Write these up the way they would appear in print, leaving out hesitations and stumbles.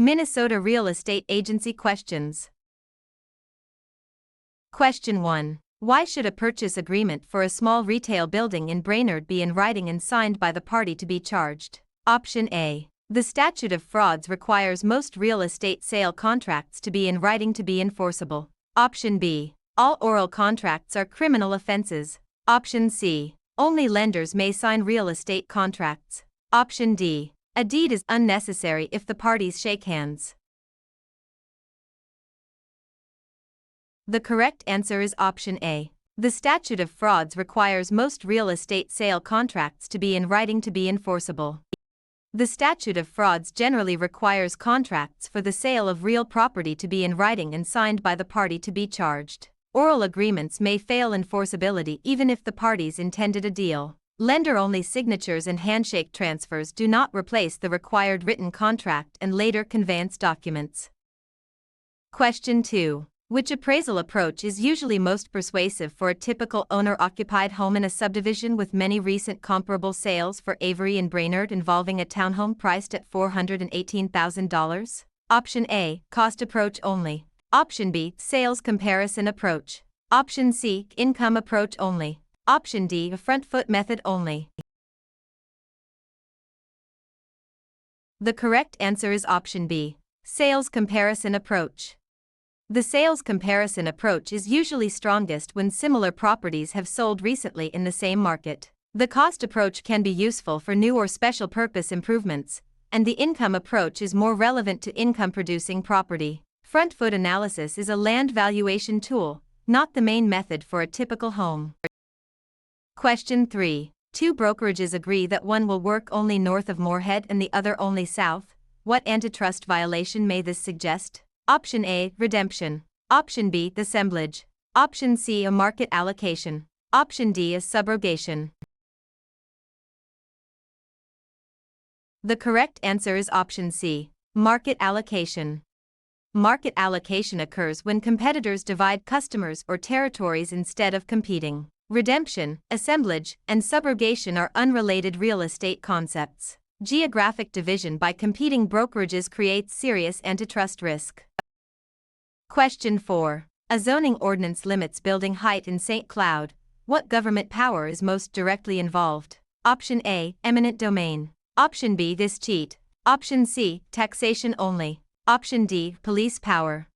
Minnesota Real Estate Agency questions. Question 1. Why should a purchase agreement for a small retail building in Brainerd be in writing and signed by the party to be charged? Option A. The statute of frauds requires most real estate sale contracts to be in writing to be enforceable. Option B. All oral contracts are criminal offenses. Option C. Only lenders may sign real estate contracts. Option D. A deed is unnecessary if the parties shake hands. The correct answer is option A. The statute of frauds requires most real estate sale contracts to be in writing to be enforceable. The statute of frauds generally requires contracts for the sale of real property to be in writing and signed by the party to be charged. Oral agreements may fail enforceability even if the parties intended a deal. Lender-only signatures and handshake transfers do not replace the required written contract and later conveyance documents. Question 2. Which appraisal approach is usually most persuasive for a typical owner-occupied home in a subdivision with many recent comparable sales for Avery and Brainerd involving a townhome priced at $418,000? Option A. Cost approach only. Option B. Sales comparison approach. Option C. Income approach only. Option D. Front foot method only. The correct answer is option B. Sales comparison approach. The sales comparison approach is usually strongest when similar properties have sold recently in the same market. The cost approach can be useful for new or special purpose improvements, and the income approach is more relevant to income-producing property. Front foot analysis is a land valuation tool, not the main method for a typical home. Question 3. Two brokerages agree that one will work only north of Moorhead and the other only south. What antitrust violation may this suggest? Option A. Redemption. Option B. Assemblage. Option C. A market allocation. Option D. A subrogation. The correct answer is option C. Market allocation. Market allocation occurs when competitors divide customers or territories instead of competing. Redemption, assemblage, and subrogation are unrelated real estate concepts. Geographic division by competing brokerages creates serious antitrust risk. Question 4. A zoning ordinance limits building height in St. Cloud. What government power is most directly involved? Option A. Eminent domain. Option B. This cheat. Option C. Taxation only. Option D. Police power.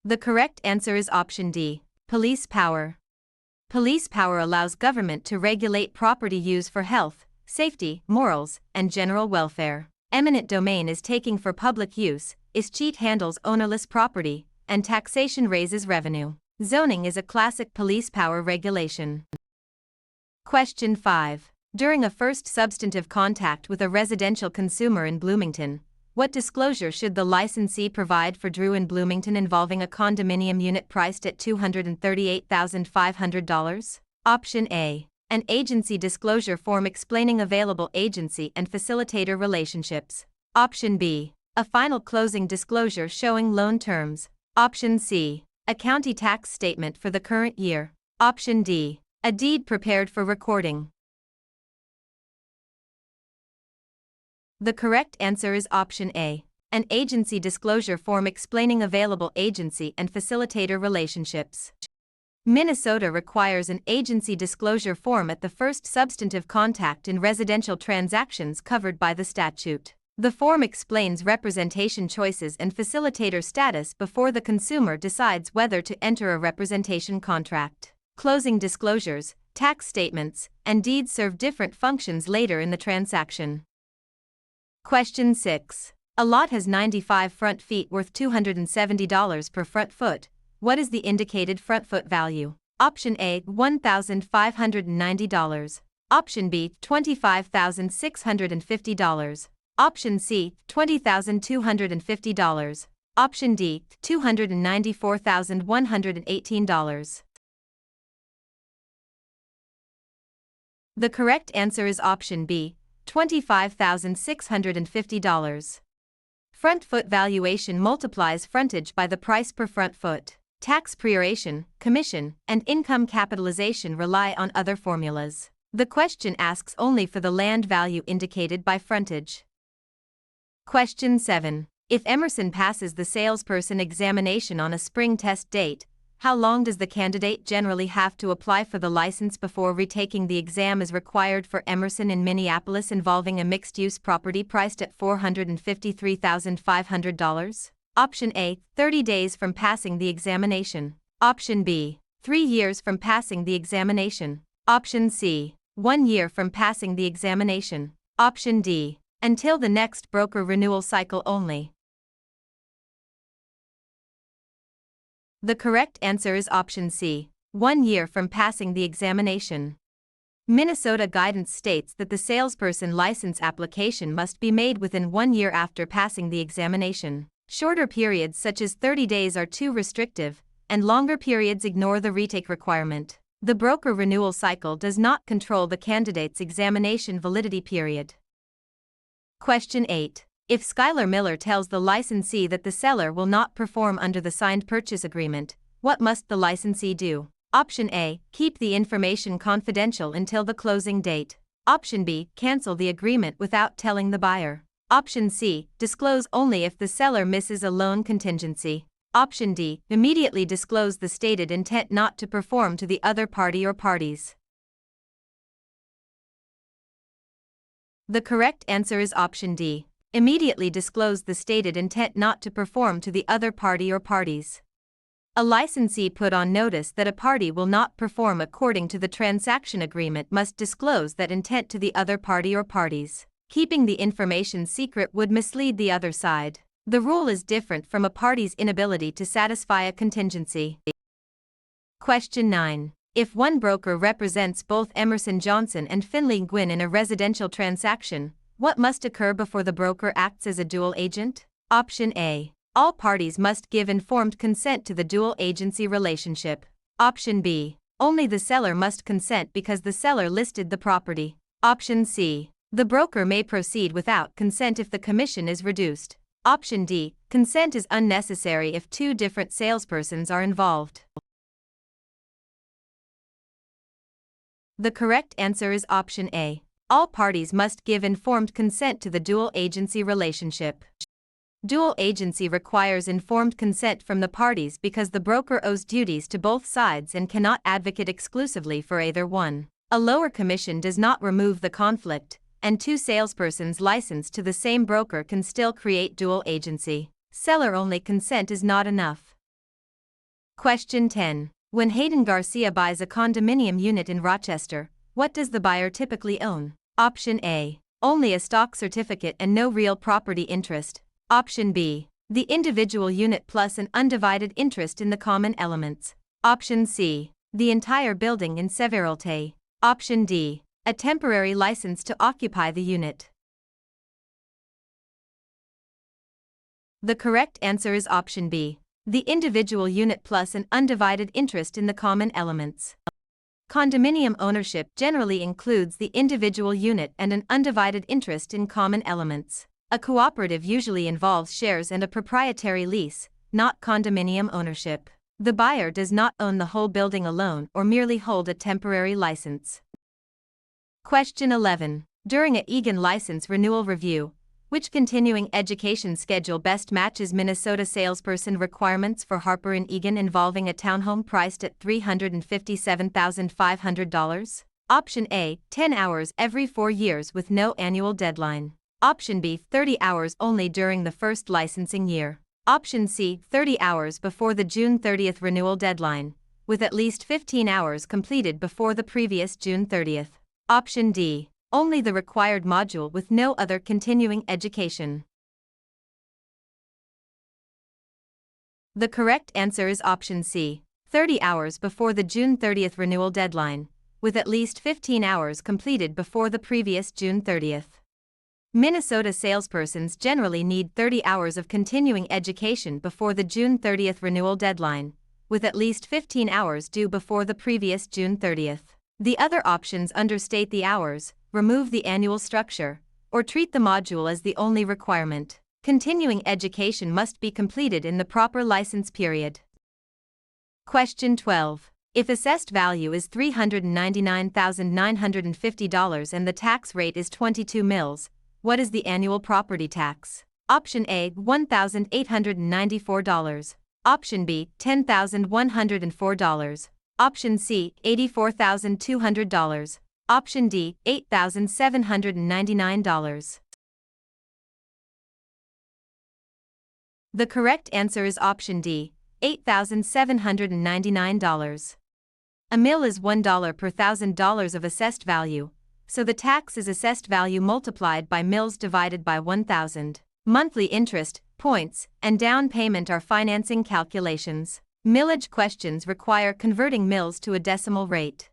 The correct answer is option D. Police power. Police power allows government to regulate property use for health, safety, morals, and general welfare. Eminent domain is taking for public use, escheat handles ownerless property, and taxation raises revenue. Zoning is a classic police power regulation. Question 5. During a first substantive contact with a residential consumer in Bloomington, what disclosure should the licensee provide for Drew in Bloomington involving a condominium unit priced at $238,500? Option A. An agency disclosure form explaining available agency and facilitator relationships. Option B. A final closing disclosure showing loan terms. Option C. A county tax statement for the current year. Option D. A deed prepared for recording. The correct answer is option A. An agency disclosure form explaining available agency and facilitator relationships. Minnesota requires an agency disclosure form at the first substantive contact in residential transactions covered by the statute. The form explains representation choices and facilitator status before the consumer decides whether to enter a representation contract. Closing disclosures, tax statements, and deeds serve different functions later in the transaction. Question 6. A lot has 95 front feet worth $270 per front foot. What is the indicated front foot value? Option A. $1,590. Option B. $25,650. Option C. $20,250. Option D. $294,118. The correct answer is option B. $25,650. Front foot valuation multiplies frontage by the price per front foot. Tax proration, commission, and income capitalization rely on other formulas. The question asks only for the land value indicated by frontage. Question 7. If Emerson passes the salesperson examination on a spring test date, how long does the candidate generally have to apply for the license before retaking the exam is required for Emerson in Minneapolis involving a mixed-use property priced at $453,500? Option A, 30 days from passing the examination. Option B, 3 years from passing the examination. Option C, 1 year from passing the examination. Option D, until the next broker renewal cycle only. The correct answer is option C, 1 year from passing the examination. Minnesota guidance states that the salesperson license application must be made within 1 year after passing the examination. Shorter periods such as 30 days are too restrictive, and longer periods ignore the retake requirement. The broker renewal cycle does not control the candidate's examination validity period. Question 8. If Skylar Miller tells the licensee that the seller will not perform under the signed purchase agreement, what must the licensee do? Option A, keep the information confidential until the closing date. Option B, cancel the agreement without telling the buyer. Option C, disclose only if the seller misses a loan contingency. Option D, immediately disclose the stated intent not to perform to the other party or parties. The correct answer is option D. Immediately disclose the stated intent not to perform to the other party or parties. A licensee put on notice that a party will not perform according to the transaction agreement must disclose that intent to the other party or parties. Keeping the information secret would mislead the other side. The rule is different from a party's inability to satisfy a contingency. Question 9. If one broker represents both Emerson Johnson and Finley Gwynn in a residential transaction, what must occur before the broker acts as a dual agent? Option A. All parties must give informed consent to the dual agency relationship. Option B. Only the seller must consent because the seller listed the property. Option C. The broker may proceed without consent if the commission is reduced. Option D. Consent is unnecessary if two different salespersons are involved. The correct answer is option A. All parties must give informed consent to the dual agency relationship. Dual agency requires informed consent from the parties because the broker owes duties to both sides and cannot advocate exclusively for either one. A lower commission does not remove the conflict, and two salespersons licensed to the same broker can still create dual agency. Seller-only consent is not enough. Question 10. When Hayden Garcia buys a condominium unit in Rochester, what does the buyer typically own? Option A. Only a stock certificate and no real property interest. Option B. The individual unit plus an undivided interest in the common elements. Option C. The entire building in severalty. Option D. A temporary license to occupy the unit. The correct answer is option B. The individual unit plus an undivided interest in the common elements. Condominium ownership generally includes the individual unit and an undivided interest in common elements. A cooperative usually involves shares and a proprietary lease, not condominium ownership. The buyer does not own the whole building alone or merely hold a temporary license. Question 11. During a Egan license renewal review, which continuing education schedule best matches Minnesota salesperson requirements for Harper & Egan involving a townhome priced at $357,500? Option A, 10 hours every 4 years with no annual deadline. Option B, 30 hours only during the first licensing year. Option C, 30 hours before the June 30th renewal deadline, with at least 15 hours completed before the previous June 30th. Option D, only the required module with no other continuing education. The correct answer is option C, 30 hours before the June 30th renewal deadline, with at least 15 hours completed before the previous June 30th. Minnesota salespersons generally need 30 hours of continuing education before the June 30th renewal deadline, with at least 15 hours due before the previous June 30th. The other options understate the hours, remove the annual structure, or treat the module as the only requirement. Continuing education must be completed in the proper license period. Question 12. If assessed value is $399,950 and the tax rate is 22 mils, what is the annual property tax? Option A, $1,894. Option B, $10,104. Option C, $84,200. Option D, $8,799. The correct answer is option D, $8,799. A mil is $1 per $1,000 of assessed value, so the tax is assessed value multiplied by mils divided by 1,000. Monthly interest, points, and down payment are financing calculations. Millage questions require converting mils to a decimal rate.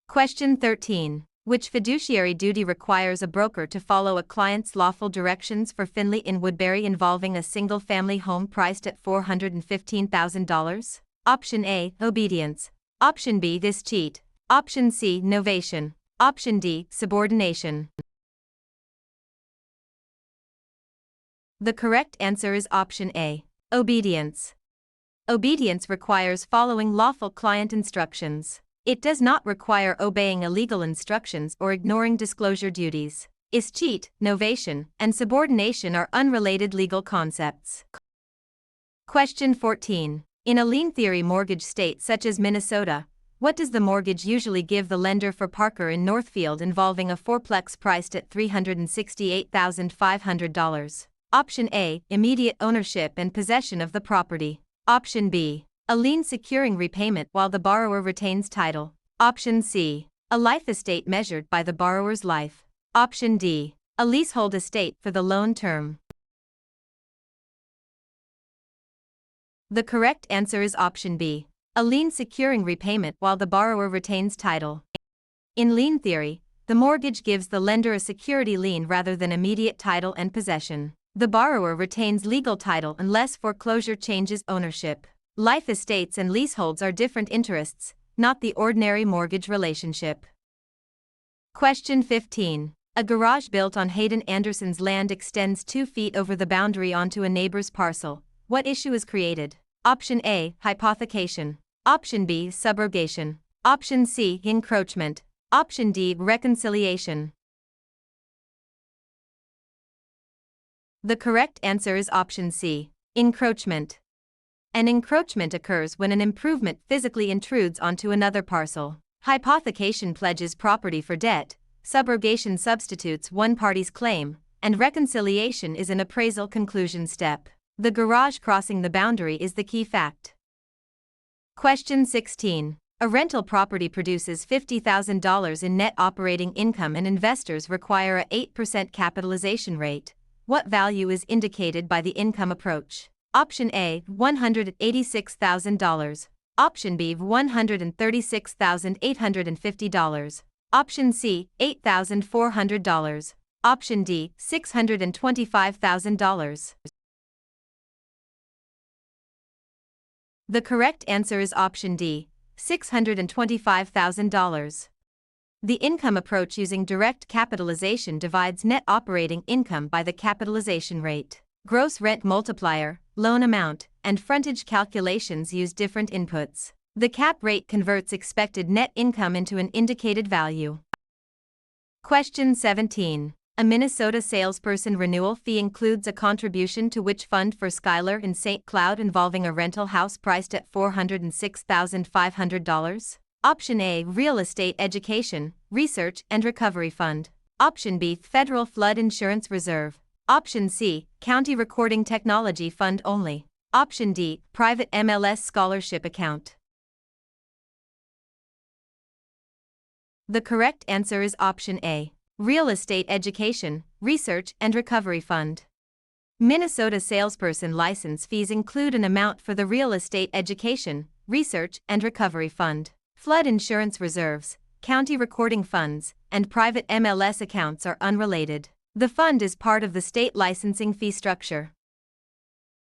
Question 13. Which fiduciary duty requires a broker to follow a client's lawful directions for Finley in Woodbury involving a single-family home priced at $415,000? Option A, obedience. Option B, this cheat. Option C, novation. Option D, subordination. The correct answer is option A, obedience. Obedience requires following lawful client instructions. It does not require obeying illegal instructions or ignoring disclosure duties. Is cheat, novation, and subordination are unrelated legal concepts. Question 14. In a lien theory mortgage state such as Minnesota, what does the mortgage usually give the lender for Parker in Northfield involving a fourplex priced at $368,500? Option A, immediate ownership and possession of the property. Option B, a lien securing repayment while the borrower retains title. Option C, a life estate measured by the borrower's life. Option D, a leasehold estate for the loan term. The correct answer is option B, a lien securing repayment while the borrower retains title. In lien theory, the mortgage gives the lender a security lien rather than immediate title and possession. The borrower retains legal title unless foreclosure changes ownership. Life estates and leaseholds are different interests, not the ordinary mortgage relationship. Question 15. A garage built on Hayden Anderson's land extends 2 feet over the boundary onto a neighbor's parcel. What issue is created? Option A, hypothecation. Option B, subrogation. Option C, encroachment. Option D, reconciliation. The correct answer is option C, encroachment. An encroachment occurs when an improvement physically intrudes onto another parcel. Hypothecation pledges property for debt, subrogation substitutes one party's claim, and reconciliation is an appraisal conclusion step. The garage crossing the boundary is the key fact. Question 16. A rental property produces $50,000 in net operating income and investors require a 8% capitalization rate. What value is indicated by the income approach? Option A, $186,000. Option B, $136,850. Option C, $8,400. Option D, $625,000. The correct answer is option D, $625,000. The income approach using direct capitalization divides net operating income by the capitalization rate. Gross rent multiplier, loan amount, and frontage calculations use different inputs. The cap rate converts expected net income into an indicated value. Question 17. A Minnesota salesperson renewal fee includes a contribution to which fund for Skylar in St. Cloud involving a rental house priced at $406,500? Option A, Real Estate Education, Research and Recovery Fund. Option B, Federal Flood Insurance Reserve. Option C, County Recording Technology Fund only. Option D, Private MLS Scholarship Account. The correct answer is option A, Real Estate Education, Research and Recovery Fund. Minnesota salesperson license fees include an amount for the Real Estate Education, Research and Recovery Fund. Flood insurance reserves, county recording funds, and private MLS accounts are unrelated. The fund is part of the state licensing fee structure.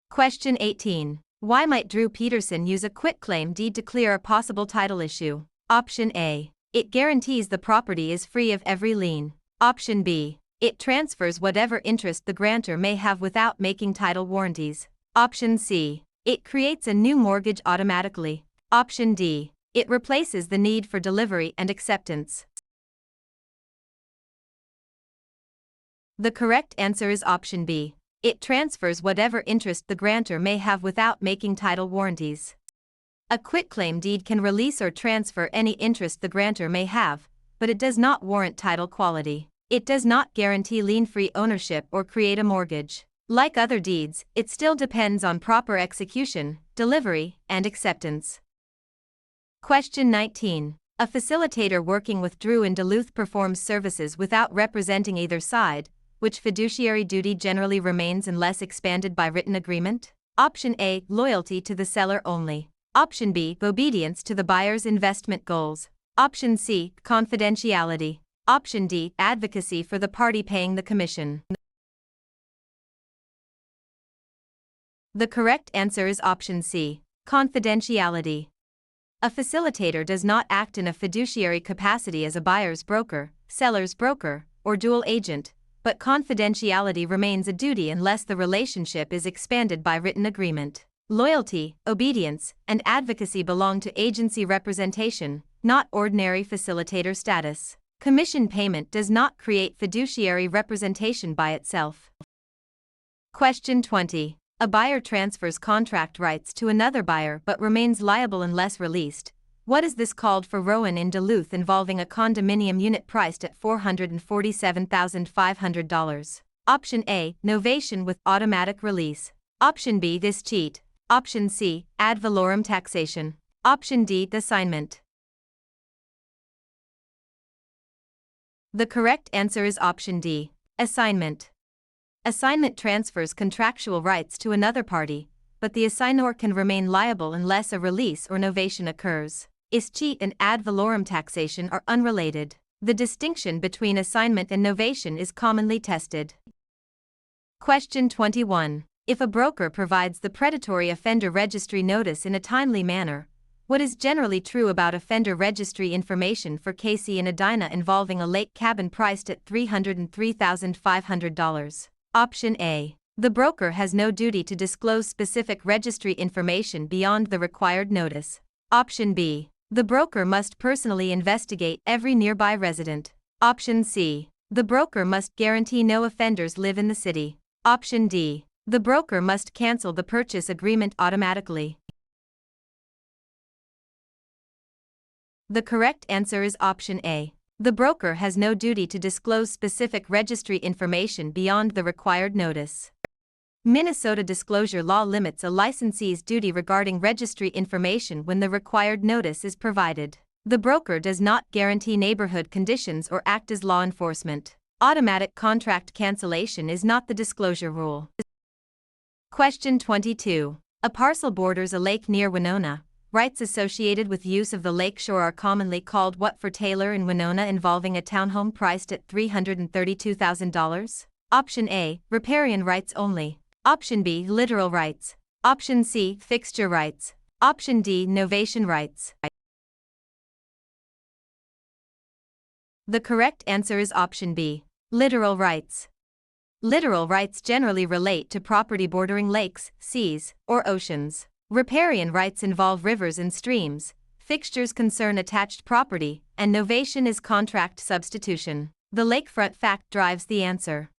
Question 18. Why might Drew Peterson use a quitclaim deed to clear a possible title issue? Option A. It guarantees the property is free of every lien. Option B. It transfers whatever interest the grantor may have without making title warranties. Option C. It creates a new mortgage automatically. Option D. It replaces the need for delivery and acceptance. The correct answer is option B. It transfers whatever interest the grantor may have without making title warranties. A quitclaim deed can release or transfer any interest the grantor may have, but it does not warrant title quality. It does not guarantee lien-free ownership or create a mortgage. Like other deeds, it still depends on proper execution, delivery, and acceptance. Question 19. A facilitator working with Drew in Duluth performs services without representing either side. Which fiduciary duty generally remains unless expanded by written agreement? Option A. Loyalty to the seller only. Option B. Obedience to the buyer's investment goals. Option C. Confidentiality. Option D. Advocacy for the party paying the commission. The correct answer is option C. Confidentiality. A facilitator does not act in a fiduciary capacity as a buyer's broker, seller's broker, or dual agent, but confidentiality remains a duty unless the relationship is expanded by written agreement. Loyalty, obedience, and advocacy belong to agency representation, not ordinary facilitator status. Commission payment does not create fiduciary representation by itself. Question 20. A buyer transfers contract rights to another buyer but remains liable unless released. What is this called for Rowan in Duluth involving a condominium unit priced at $447,500? Option A. Novation with automatic release. Option B. This cheat. Option C. Ad valorem taxation. Option D. Assignment. The correct answer is option D. Assignment. Assignment transfers contractual rights to another party, but the assignor can remain liable unless a release or novation occurs. Cheat and ad valorem taxation are unrelated. The distinction between assignment and novation is commonly tested. Question 21. If a broker provides the predatory offender registry notice in a timely manner, what is generally true about offender registry information for Casey and Edina involving a lake cabin priced at $303,500? Option A. The broker has no duty to disclose specific registry information beyond the required notice. Option B. The broker must personally investigate every nearby resident. Option C. The broker must guarantee no offenders live in the city. Option D. The broker must cancel the purchase agreement automatically. The correct answer is option A. The broker has no duty to disclose specific registry information beyond the required notice. Minnesota disclosure law limits a licensee's duty regarding registry information when the required notice is provided. The broker does not guarantee neighborhood conditions or act as law enforcement. Automatic contract cancellation is not the disclosure rule. Question 22. A parcel borders a lake near Winona. Rights associated with use of the lake shore are commonly called what for Taylor in Winona involving a townhome priced at $332,000? Option A. Riparian rights only. Option B. Literal rights. Option C. Fixture rights. Option D. Novation rights. The correct answer is option B. Literal rights. Literal rights generally relate to property bordering lakes, seas, or oceans. Riparian rights involve rivers and streams. Fixtures concern attached property, and novation is contract substitution. The lakefront fact drives the answer.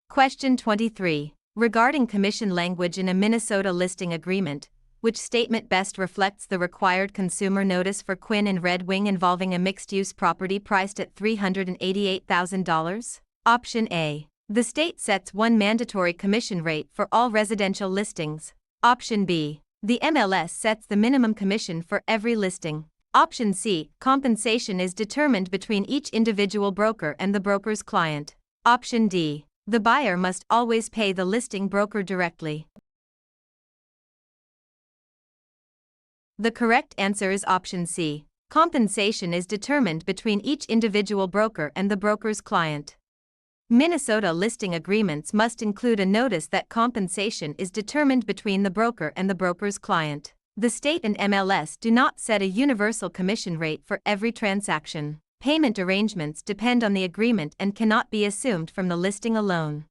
Question 23. Regarding commission language in a Minnesota listing agreement, which statement best reflects the required consumer notice for Quinn and Red Wing involving a mixed-use property priced at $388,000? Option A. The state sets one mandatory commission rate for all residential listings. Option B. The MLS sets the minimum commission for every listing. Option C. Compensation is determined between each individual broker and the broker's client. Option D. The buyer must always pay the listing broker directly. The correct answer is option C. Compensation is determined between each individual broker and the broker's client. Minnesota listing agreements must include a notice that compensation is determined between the broker and the broker's client. The state and MLS do not set a universal commission rate for every transaction. Payment arrangements depend on the agreement and cannot be assumed from the listing alone.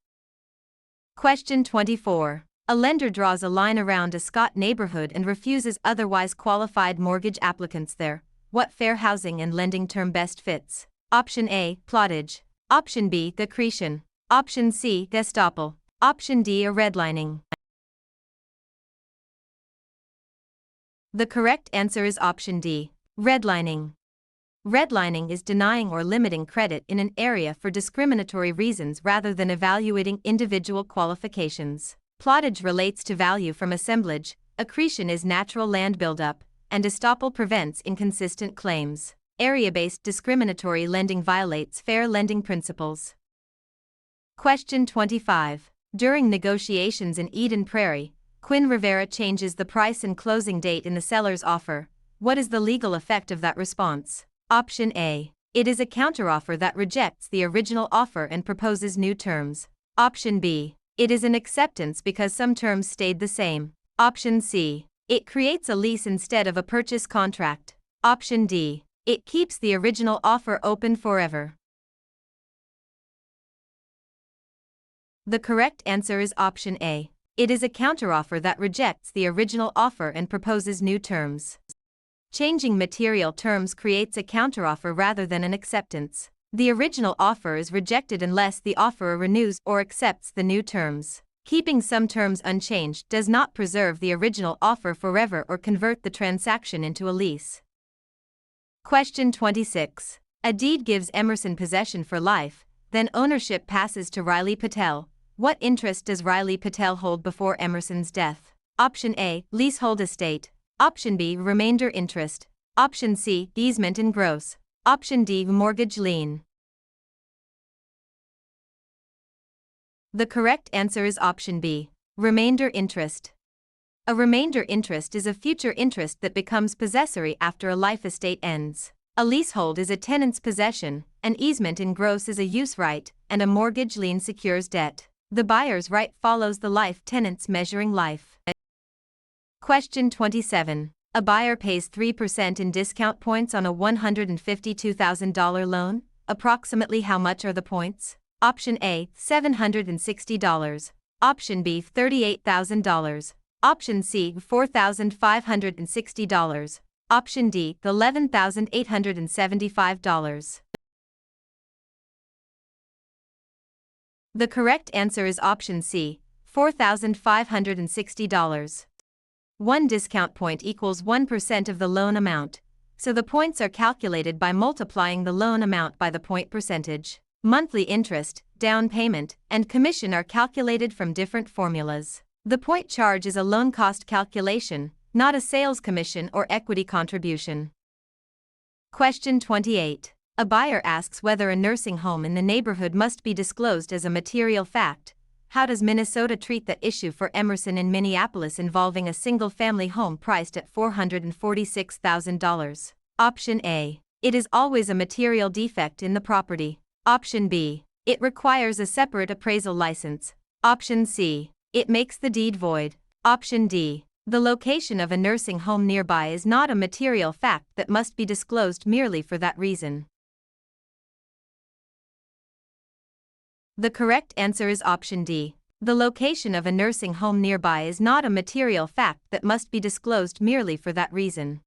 Question 24. A lender draws a line around a Scott neighborhood and refuses otherwise qualified mortgage applicants there. What fair housing and lending term best fits? Option A, plottage. Option B, accretion. Option C, estoppel. Option D, a redlining. The correct answer is option D, redlining. Redlining is denying or limiting credit in an area for discriminatory reasons rather than evaluating individual qualifications. Plottage relates to value from assemblage, accretion is natural land buildup, and estoppel prevents inconsistent claims. Area-based discriminatory lending violates fair lending principles. Question 25. During negotiations in Eden Prairie, Quinn Rivera changes the price and closing date in the seller's offer. What is the legal effect of that response? Option A. It is a counteroffer that rejects the original offer and proposes new terms. Option B. It is an acceptance because some terms stayed the same. Option C. It creates a lease instead of a purchase contract. Option D. It keeps the original offer open forever. The correct answer is option A. It is a counteroffer that rejects the original offer and proposes new terms. Changing material terms creates a counteroffer rather than an acceptance. The original offer is rejected unless the offeror renews or accepts the new terms. Keeping some terms unchanged does not preserve the original offer forever or convert the transaction into a lease. Question 26. A deed gives Emerson possession for life, then ownership passes to Riley Patel. What interest does Riley Patel hold before Emerson's death? Option A, leasehold estate. Option B, remainder interest. Option C, easement in gross. Option D, mortgage lien. The correct answer is option B, remainder interest. A remainder interest is a future interest that becomes possessory after a life estate ends. A leasehold is a tenant's possession, an easement in gross is a use right, and a mortgage lien secures debt. The buyer's right follows the life tenant's measuring life. Question 27. A buyer pays 3% in discount points on a $152,000 loan. Approximately how much are the points? Option A, $760. Option B, $38,000. Option C, $4,560. Option D, $11,875. The correct answer is option C, $4,560. One discount point equals 1% of the loan amount, so the points are calculated by multiplying the loan amount by the point percentage. Monthly interest, down payment, and commission are calculated from different formulas. The point charge is a loan cost calculation, not a sales commission or equity contribution. Question 28. A buyer asks whether a nursing home in the neighborhood must be disclosed as a material fact. How does Minnesota treat the issue for Emerson in Minneapolis involving a single-family home priced at $446,000? Option A. It is always a material defect in the property. Option B. It requires a separate appraisal license. Option C. It makes the deed void. Option D. The location of a nursing home nearby is not a material fact that must be disclosed merely for that reason. The correct answer is option D. The location of a nursing home nearby is not a material fact that must be disclosed merely for that reason.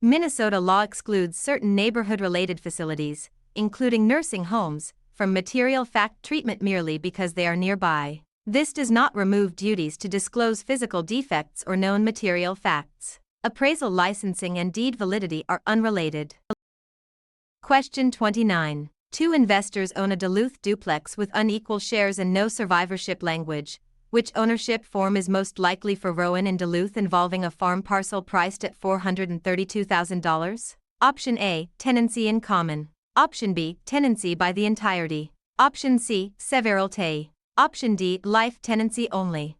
Minnesota law excludes certain neighborhood-related facilities, including nursing homes, from material fact treatment merely because they are nearby. This does not remove duties to disclose physical defects or known material facts. Appraisal licensing and deed validity are unrelated. Question 29. Two investors own a Duluth duplex with unequal shares and no survivorship language. Which ownership form is most likely for Rowan in Duluth involving a farm parcel priced at $432,000? Option A, tenancy in common. Option B, tenancy by the entirety. Option C, severalty. Option D, life tenancy only.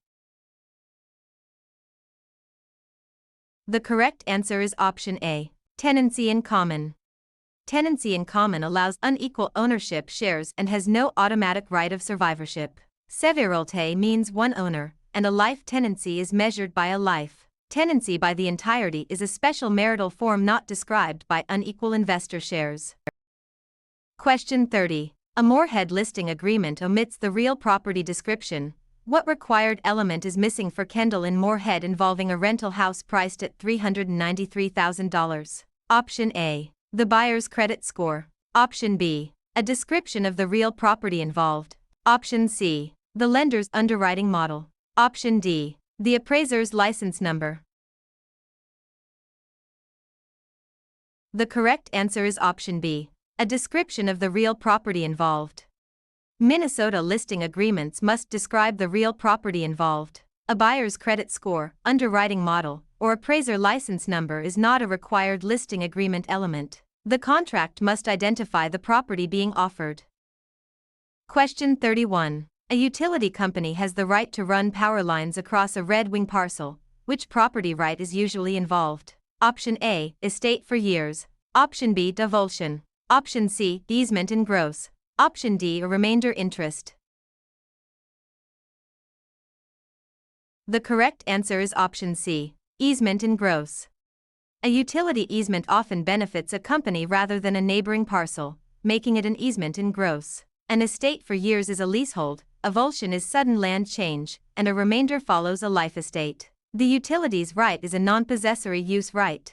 The correct answer is option A, tenancy in common. Tenancy in common allows unequal ownership shares and has no automatic right of survivorship. Severalty means one owner, and a life tenancy is measured by a life. Tenancy by the entirety is a special marital form not described by unequal investor shares. Question 30. A Moorhead listing agreement omits the real property description. What required element is missing for Kendall in Moorhead involving a rental house priced at $393,000? Option A. The buyer's credit score. Option B. A description of the real property involved. Option C. The lender's underwriting model. Option D. The appraiser's license number. The correct answer is option B. A description of the real property involved. Minnesota listing agreements must describe the real property involved. A buyer's credit score, underwriting model, or appraiser license number is not a required listing agreement element. The contract must identify the property being offered. Question 31. A utility company has the right to run power lines across a Red Wing parcel. Which property right is usually involved? Option A. Estate for years. Option B. Divulsion. Option C. Easement in gross. Option D. A remainder interest. The correct answer is option C. Easement in gross. A utility easement often benefits a company rather than a neighboring parcel, making it an easement in gross. An estate for years is a leasehold, a avulsion is sudden land change, and a remainder follows a life estate. The utilities right is a non-possessory use right.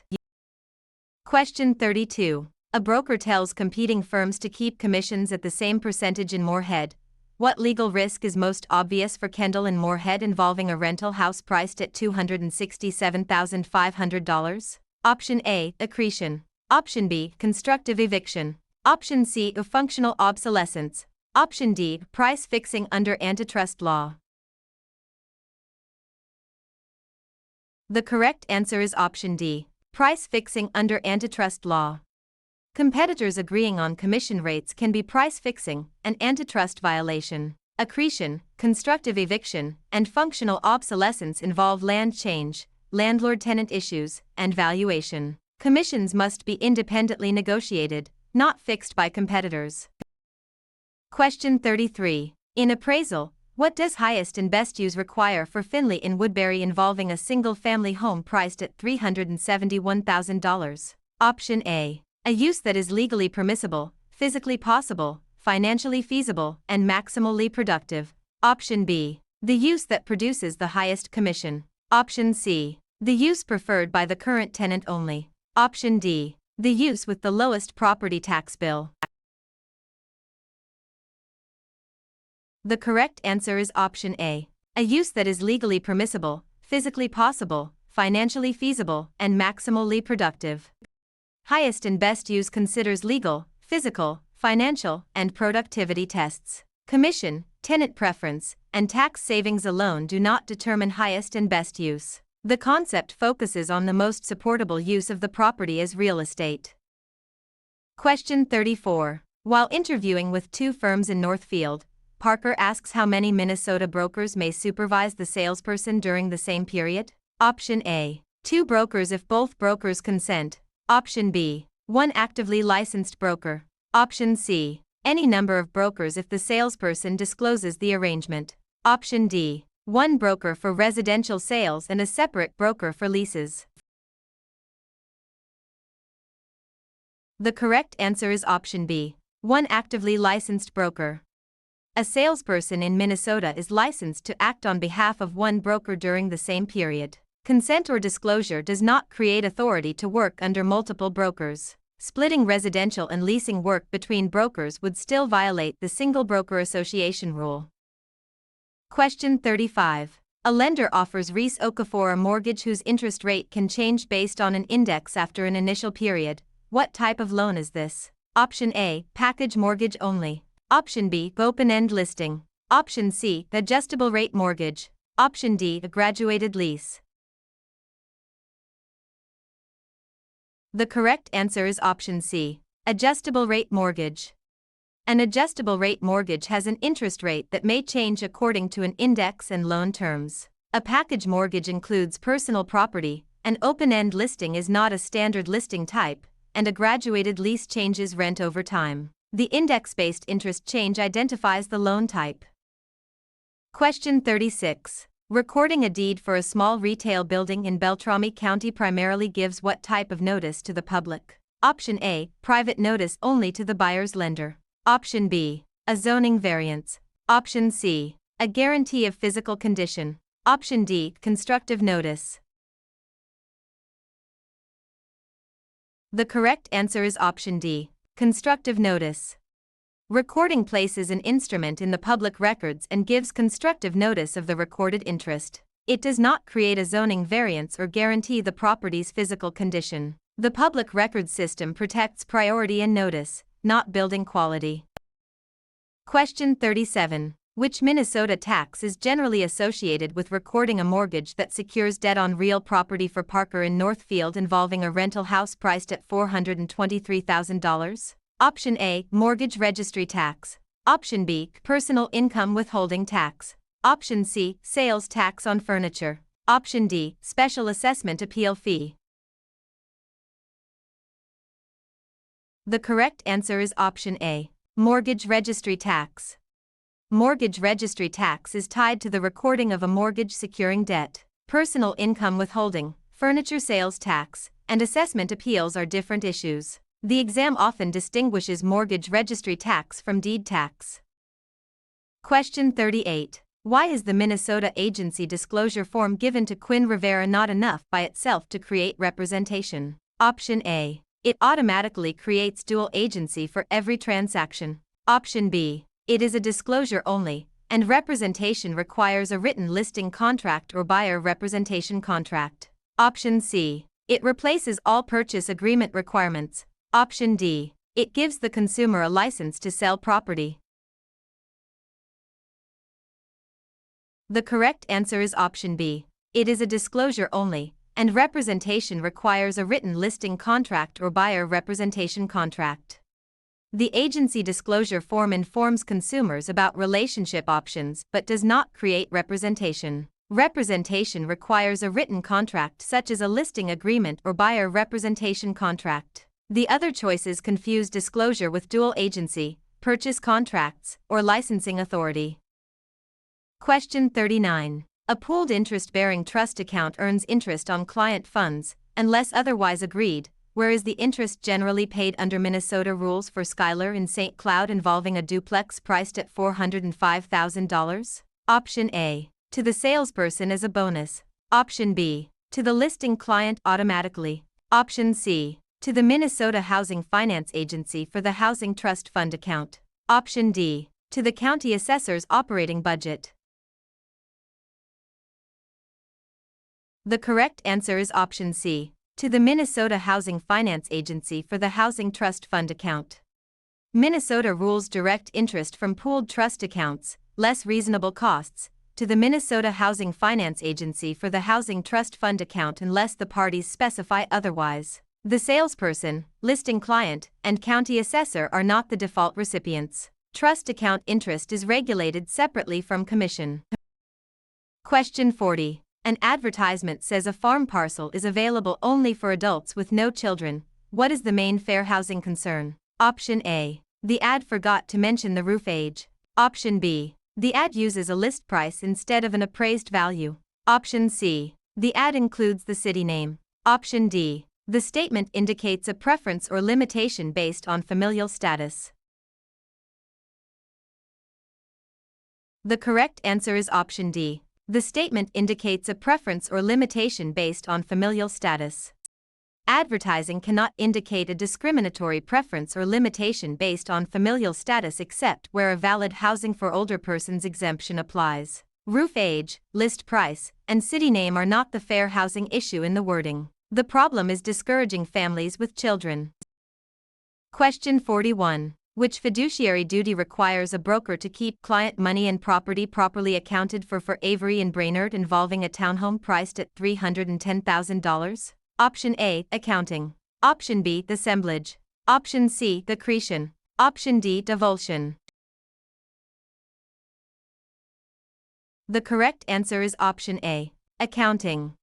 Question 32. A broker tells competing firms to keep commissions at the same percentage in Moorhead. What legal risk is most obvious for Kendall in Moorhead involving a rental house priced at $267,500? Option A. Accretion. Option B. Constructive eviction. Option C. Functional obsolescence. Option D. Price fixing under antitrust law. The correct answer is option D. Price fixing under antitrust law. Competitors agreeing on commission rates can be price fixing, an antitrust violation. Accretion, constructive eviction, and functional obsolescence involve land change, landlord-tenant issues, and valuation. Commissions must be independently negotiated, not fixed by competitors. Question 33. In appraisal, what does highest and best use require for Finley in Woodbury involving a single-family home priced at $371,000? Option A. A use that is legally permissible, physically possible, financially feasible, and maximally productive. Option B. The use that produces the highest commission. Option C. The use preferred by the current tenant only. Option D. The use with the lowest property tax bill. The correct answer is option A. A use that is legally permissible, physically possible, financially feasible, and maximally productive. Highest and best use considers legal, physical, financial, and productivity tests. Commission, tenant preference, and tax savings alone do not determine highest and best use. The concept focuses on the most supportable use of the property as real estate. Question 34. While interviewing with two firms in Northfield, Parker asks how many Minnesota brokers may supervise the salesperson during the same period. Option A. 2 brokers if both brokers consent. Option B. 1 actively licensed broker. Option C. Any number of brokers if the salesperson discloses the arrangement. Option D. 1 broker for residential sales and a separate broker for leases. The correct answer is option B. 1 actively licensed broker. A salesperson in Minnesota is licensed to act on behalf of 1 broker during the same period. Consent or disclosure does not create authority to work under multiple brokers. Splitting residential and leasing work between brokers would still violate the Single Broker Association rule. Question 35. A lender offers Reese Okafor a mortgage whose interest rate can change based on an index after an initial period. What type of loan is this? Option A. Package mortgage only. Option B. Open-end listing. Option C. Adjustable rate mortgage. Option D. A graduated lease. The correct answer is option C. Adjustable rate mortgage. An adjustable rate mortgage has an interest rate that may change according to an index and loan terms. A package mortgage includes personal property, an open-end listing is not a standard listing type, and a graduated lease changes rent over time. The index-based interest change identifies the loan type. Question 36. Recording a deed for a small retail building in Beltrami County primarily gives what type of notice to the public? Option A. Private notice only to the buyer's lender. Option B. A zoning variance. Option C. A guarantee of physical condition. Option D, constructive notice. The correct answer is option D, constructive notice. Recording places an instrument in the public records and gives constructive notice of the recorded interest. It does not create a zoning variance or guarantee the property's physical condition. The public records system protects priority and notice, not building quality. Question 37. Which Minnesota tax is generally associated with recording a mortgage that secures debt on real property for Parker in Northfield involving a rental house priced at $423,000? Option A, mortgage registry tax. Option B, personal income withholding tax. Option C, sales tax on furniture. Option D, special assessment appeal fee. The correct answer is option A, mortgage registry tax. Mortgage registry tax is tied to the recording of a mortgage securing debt. Personal income withholding, furniture sales tax, and assessment appeals are different issues. The exam often distinguishes mortgage registry tax from deed tax. Question 38. Why is the Minnesota agency disclosure form given to Quinn Rivera not enough by itself to create representation? Option A. It automatically creates dual agency for every transaction. Option B. It is a disclosure only, and representation requires a written listing contract or buyer representation contract. Option C. It replaces all purchase agreement requirements. Option D. It gives the consumer a license to sell property. The correct answer is option B. It is a disclosure only, and representation requires a written listing contract or buyer representation contract. The agency disclosure form informs consumers about relationship options but does not create representation. Representation requires a written contract such as a listing agreement or buyer representation contract. The other choices confuse disclosure with dual agency, purchase contracts, or licensing authority. Question 39. A pooled interest-bearing trust account earns interest on client funds, unless otherwise agreed, where is the interest generally paid under Minnesota rules for Schuyler in St. Cloud involving a duplex priced at $405,000? Option A. To the salesperson as a bonus. Option B. To the listing client automatically. Option C. To the Minnesota Housing Finance Agency for the Housing Trust Fund account. Option D. To the county assessor's operating budget. The correct answer is option C, to the Minnesota Housing Finance Agency for the Housing Trust Fund account. Minnesota rules direct interest from pooled trust accounts, less reasonable costs, to the Minnesota Housing Finance Agency for the Housing Trust Fund account unless the parties specify otherwise. The salesperson, listing client, and county assessor are not the default recipients. Trust account interest is regulated separately from commission. Question 40. An advertisement says a farm parcel is available only for adults with no children. What is the main fair housing concern? Option A. The ad forgot to mention the roof age. Option B. The ad uses a list price instead of an appraised value. Option C. The ad includes the city name. Option D. The statement indicates a preference or limitation based on familial status. The correct answer is option D. The statement indicates a preference or limitation based on familial status. Advertising cannot indicate a discriminatory preference or limitation based on familial status except where a valid housing for older persons exemption applies. Roof age, list price, and city name are not the fair housing issue in the wording. The problem is discouraging families with children. Question 41. Which fiduciary duty requires a broker to keep client money and property properly accounted for Avery and Brainerd involving a townhome priced at $310,000? Option A, accounting. Option B, assemblage. Option C, accretion. Option D, divulsion. The correct answer is option A, accounting.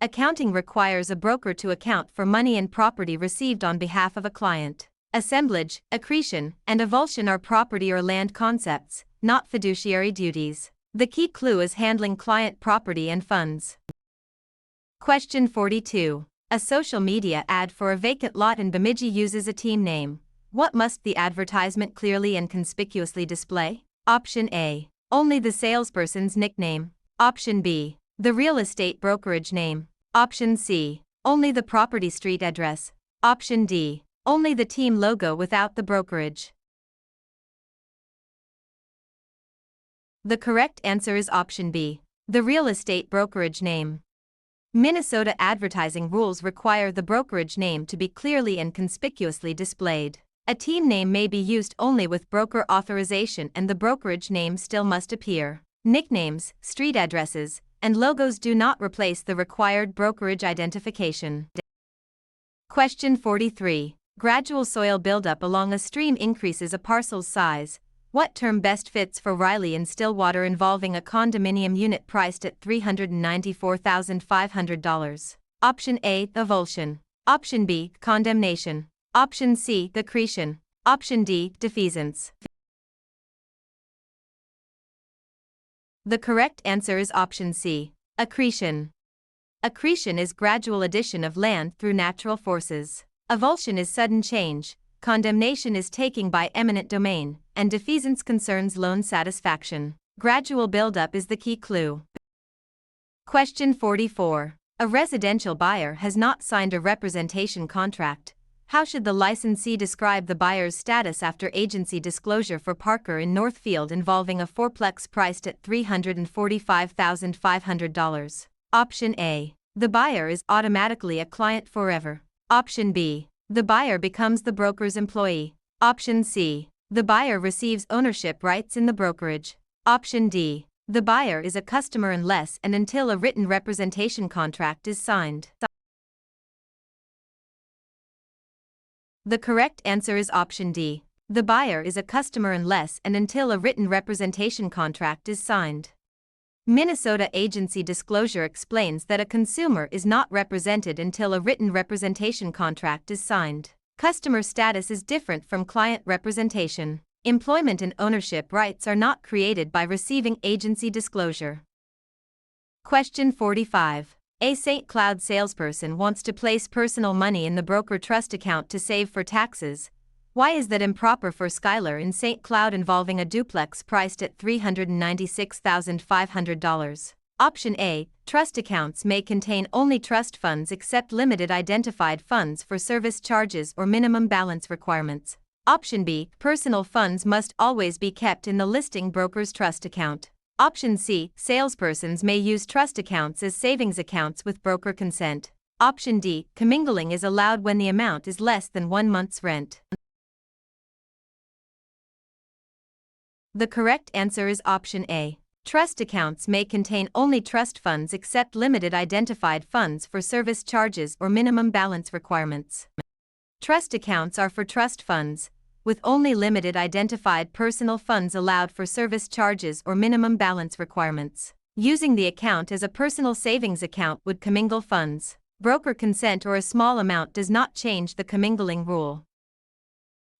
Accounting requires a broker to account for money and property received on behalf of a client. Assemblage, accretion, and avulsion are property or land concepts, not fiduciary duties. The key clue is handling client property and funds. Question 42. A social media ad for a vacant lot in Bemidji uses a team name. What must the advertisement clearly and conspicuously display? Option A. only the salesperson's nickname. Option B, the real estate brokerage name. Option C, only the property street address. Option D, only the team logo without the brokerage. The correct answer is option B, the real estate brokerage name. Minnesota advertising rules require the brokerage name to be clearly and conspicuously displayed. A team name may be used only with broker authorization, and the brokerage name still must appear. Nicknames, street addresses, and logos do not replace the required brokerage identification. Question 43. Gradual soil buildup along a stream increases a parcel's size. What term best fits for Riley in Stillwater involving a condominium unit priced at $394,500? Option A, avulsion. Option B, condemnation. Option C, accretion. Option D, defeasance. The correct answer is option C, accretion. Accretion is gradual addition of land through natural forces. Avulsion is sudden change. Condemnation is taking by eminent domain, and defeasance concerns loan satisfaction. Gradual buildup is the key clue. Question 44. A residential buyer has not signed a representation contract. How should the licensee describe the buyer's status after agency disclosure for Parker in Northfield involving a fourplex priced at $345,500? Option A, the buyer is automatically a client forever. Option B, the buyer becomes the broker's employee. Option C, the buyer receives ownership rights in the brokerage. Option D, the buyer is a customer unless and until a written representation contract is signed. The correct answer is option D, the buyer is a customer unless and until a written representation contract is signed. Minnesota agency disclosure explains that a consumer is not represented until a written representation contract is signed. Customer status is different from client representation. Employment and ownership rights are not created by receiving agency disclosure. Question 45. A St. Cloud salesperson wants to place personal money in the broker trust account to save for taxes. Why is that improper for Skylar in St. Cloud involving a duplex priced at $396,500? Option A, trust accounts may contain only trust funds except limited identified funds for service charges or minimum balance requirements. Option B, personal funds must always be kept in the listing broker's trust account. Option C, salespersons may use trust accounts as savings accounts with broker consent. Option D, commingling is allowed when the amount is less than 1 month's rent. The correct answer is option A. Trust accounts may contain only trust funds except limited identified funds for service charges or minimum balance requirements. Trust accounts are for trust funds, with only limited identified personal funds allowed for service charges or minimum balance requirements. Using the account as a personal savings account would commingle funds. Broker consent or a small amount does not change the commingling rule.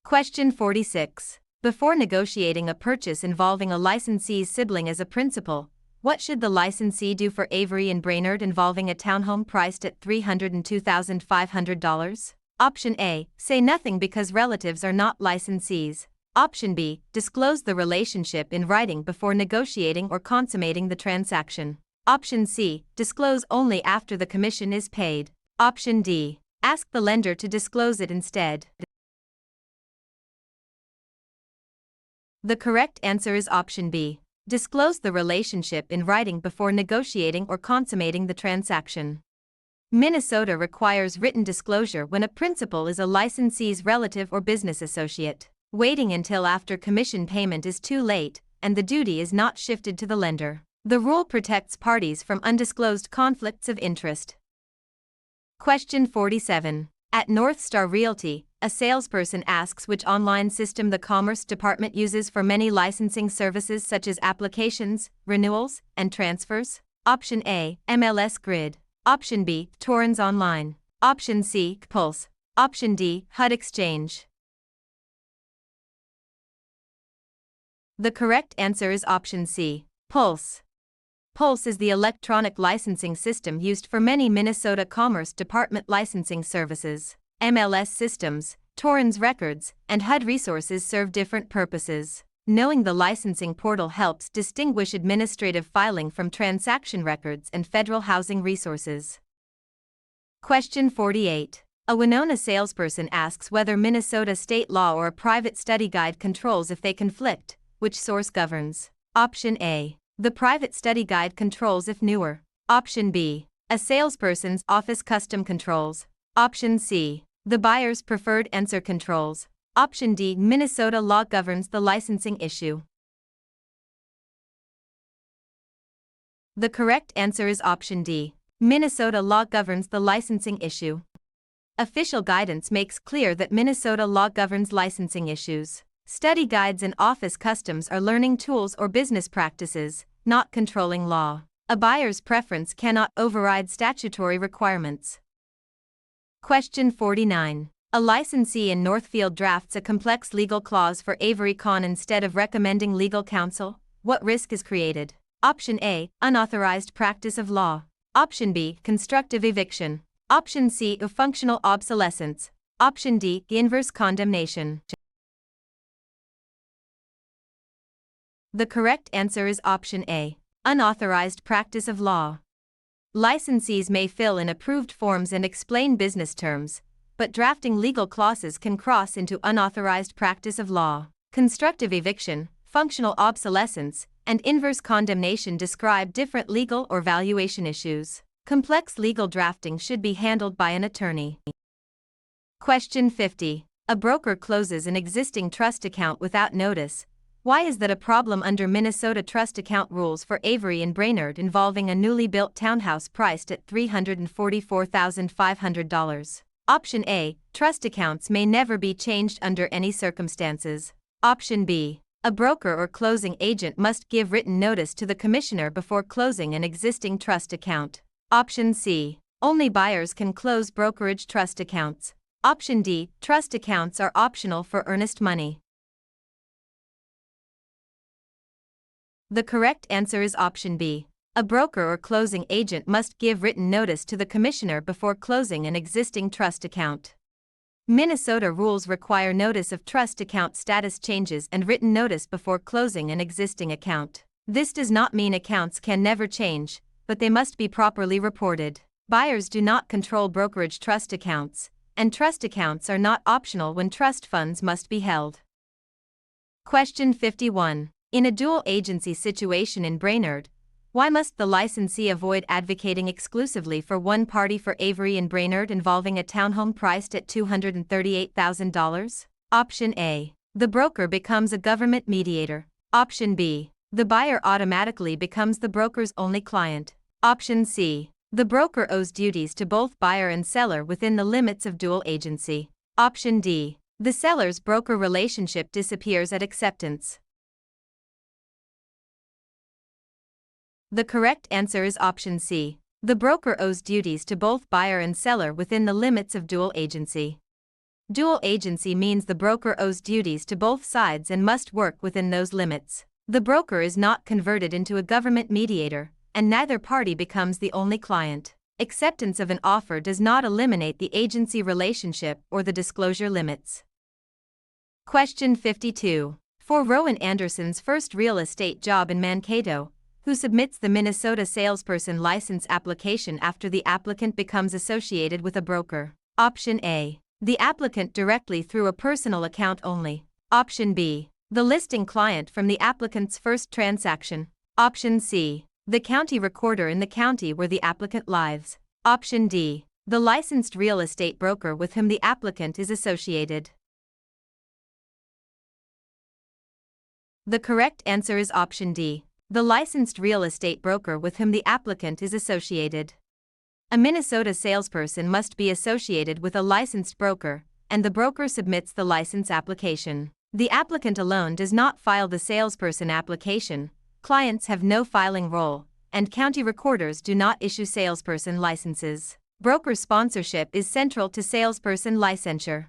Question 46. Before negotiating a purchase involving a licensee's sibling as a principal, what should the licensee do for Avery and Brainerd involving a townhome priced at $302,500? Option A, say nothing because relatives are not licensees. Option B, disclose the relationship in writing before negotiating or consummating the transaction. Option C, disclose only after the commission is paid. Option D, ask the lender to disclose it instead. The correct answer is option B. Disclose the relationship in writing before negotiating or consummating the transaction. Minnesota requires written disclosure when a principal is a licensee's relative or business associate. Waiting until after commission payment is too late, and the duty is not shifted to the lender. The rule protects parties from undisclosed conflicts of interest. Question 47. At North Star Realty, a salesperson asks which online system the Commerce Department uses for many licensing services such as applications, renewals, and transfers. Option A, MLS Grid. Option B, Torrens Online. Option C, Pulse. Option D, HUD Exchange. The correct answer is option C, Pulse. Pulse is the electronic licensing system used for many Minnesota Commerce Department licensing services. MLS systems, Torrens records, and HUD resources serve different purposes. Knowing the licensing portal helps distinguish administrative filing from transaction records and federal housing resources. Question 48. A Winona salesperson asks whether Minnesota state law or a private study guide controls if they conflict. Which source governs? Option A. The private study guide controls if newer. Option B. A salesperson's office custom controls. Option C. The buyer's preferred answer controls. Option D. Minnesota law governs the licensing issue. The correct answer is option D. Minnesota law governs the licensing issue. Official guidance makes clear that Minnesota law governs licensing issues. Study guides and office customs are learning tools or business practices, not controlling law. A buyer's preference cannot override statutory requirements. Question 49. A licensee in Northfield drafts a complex legal clause for Avery Kahn instead of recommending legal counsel. What risk is created? Option A. Unauthorized practice of law. Option B. Constructive eviction. Option C. Functional obsolescence. Option D. Inverse condemnation. The correct answer is option A. Unauthorized practice of law. Licensees may fill in approved forms and explain business terms, but drafting legal clauses can cross into unauthorized practice of law. Constructive eviction, functional obsolescence, and inverse condemnation describe different legal or valuation issues. Complex legal drafting should be handled by an attorney. Question 50. A broker closes an existing trust account without notice. Why is that a problem under Minnesota trust account rules for Avery and Brainerd involving a newly built townhouse priced at $344,500? Option A. Trust accounts may never be changed under any circumstances. Option B. A broker or closing agent must give written notice to the commissioner before closing an existing trust account. Option C. Only buyers can close brokerage trust accounts. Option D. Trust accounts are optional for earnest money. The correct answer is option B. A broker or closing agent must give written notice to the commissioner before closing an existing trust account. Minnesota rules require notice of trust account status changes and written notice before closing an existing account. This does not mean accounts can never change, but they must be properly reported. Buyers do not control brokerage trust accounts, and trust accounts are not optional when trust funds must be held. Question 51. In a dual agency situation in Brainerd, why must the licensee avoid advocating exclusively for one party for Avery and Brainerd involving a townhome priced at $238,000? Option A. The broker becomes a government mediator. Option B. The buyer automatically becomes the broker's only client. Option C. The broker owes duties to both buyer and seller within the limits of dual agency. Option D. The seller's broker relationship disappears at acceptance. The correct answer is option C. The broker owes duties to both buyer and seller within the limits of dual agency. Dual agency means the broker owes duties to both sides and must work within those limits. The broker is not converted into a government mediator, and neither party becomes the only client. Acceptance of an offer does not eliminate the agency relationship or the disclosure limits. Question 52. For Rowan Anderson's first real estate job in Mankato, who submits the Minnesota salesperson license application after the applicant becomes associated with a broker? Option A. The applicant directly through a personal account only. Option B. The listing client from the applicant's first transaction. Option C. The county recorder in the county where the applicant lives. Option D. The licensed real estate broker with whom the applicant is associated. The correct answer is option D. The licensed real estate broker with whom the applicant is associated. A Minnesota salesperson must be associated with a licensed broker, and the broker submits the license application. The applicant alone does not file the salesperson application, clients have no filing role, and county recorders do not issue salesperson licenses. Broker sponsorship is central to salesperson licensure.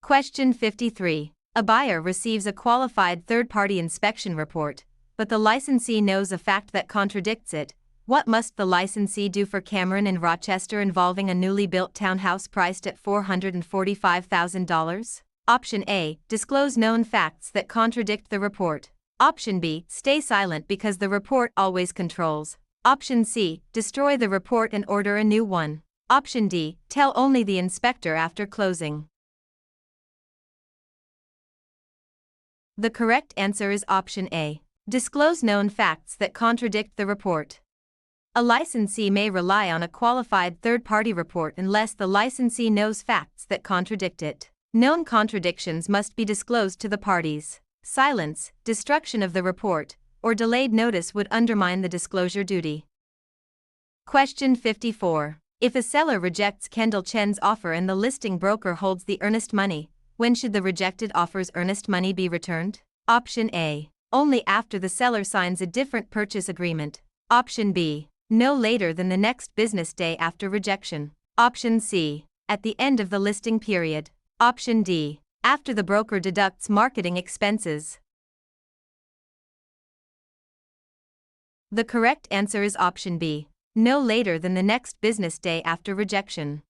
Question 53. A buyer receives a qualified third-party inspection report, but the licensee knows a fact that contradicts it. What must the licensee do for Cameron in Rochester involving a newly built townhouse priced at $445,000? Option A. Disclose known facts that contradict the report. Option B. Stay silent because the report always controls. Option C. Destroy the report and order a new one. Option D. Tell only the inspector after closing. The correct answer is option A. Disclose known facts that contradict the report. A licensee may rely on a qualified third-party report unless the licensee knows facts that contradict it. Known contradictions must be disclosed to the parties. Silence, destruction of the report, or delayed notice would undermine the disclosure duty. Question 54. If a seller rejects Kendall Chen's offer and the listing broker holds the earnest money, when should the rejected offer's earnest money be returned? Option A. Only after the seller signs a different purchase agreement. Option B. No later than the next business day after rejection. Option C. At the end of the listing period. Option D. After the broker deducts marketing expenses. The correct answer is option B. No later than the next business day after rejection.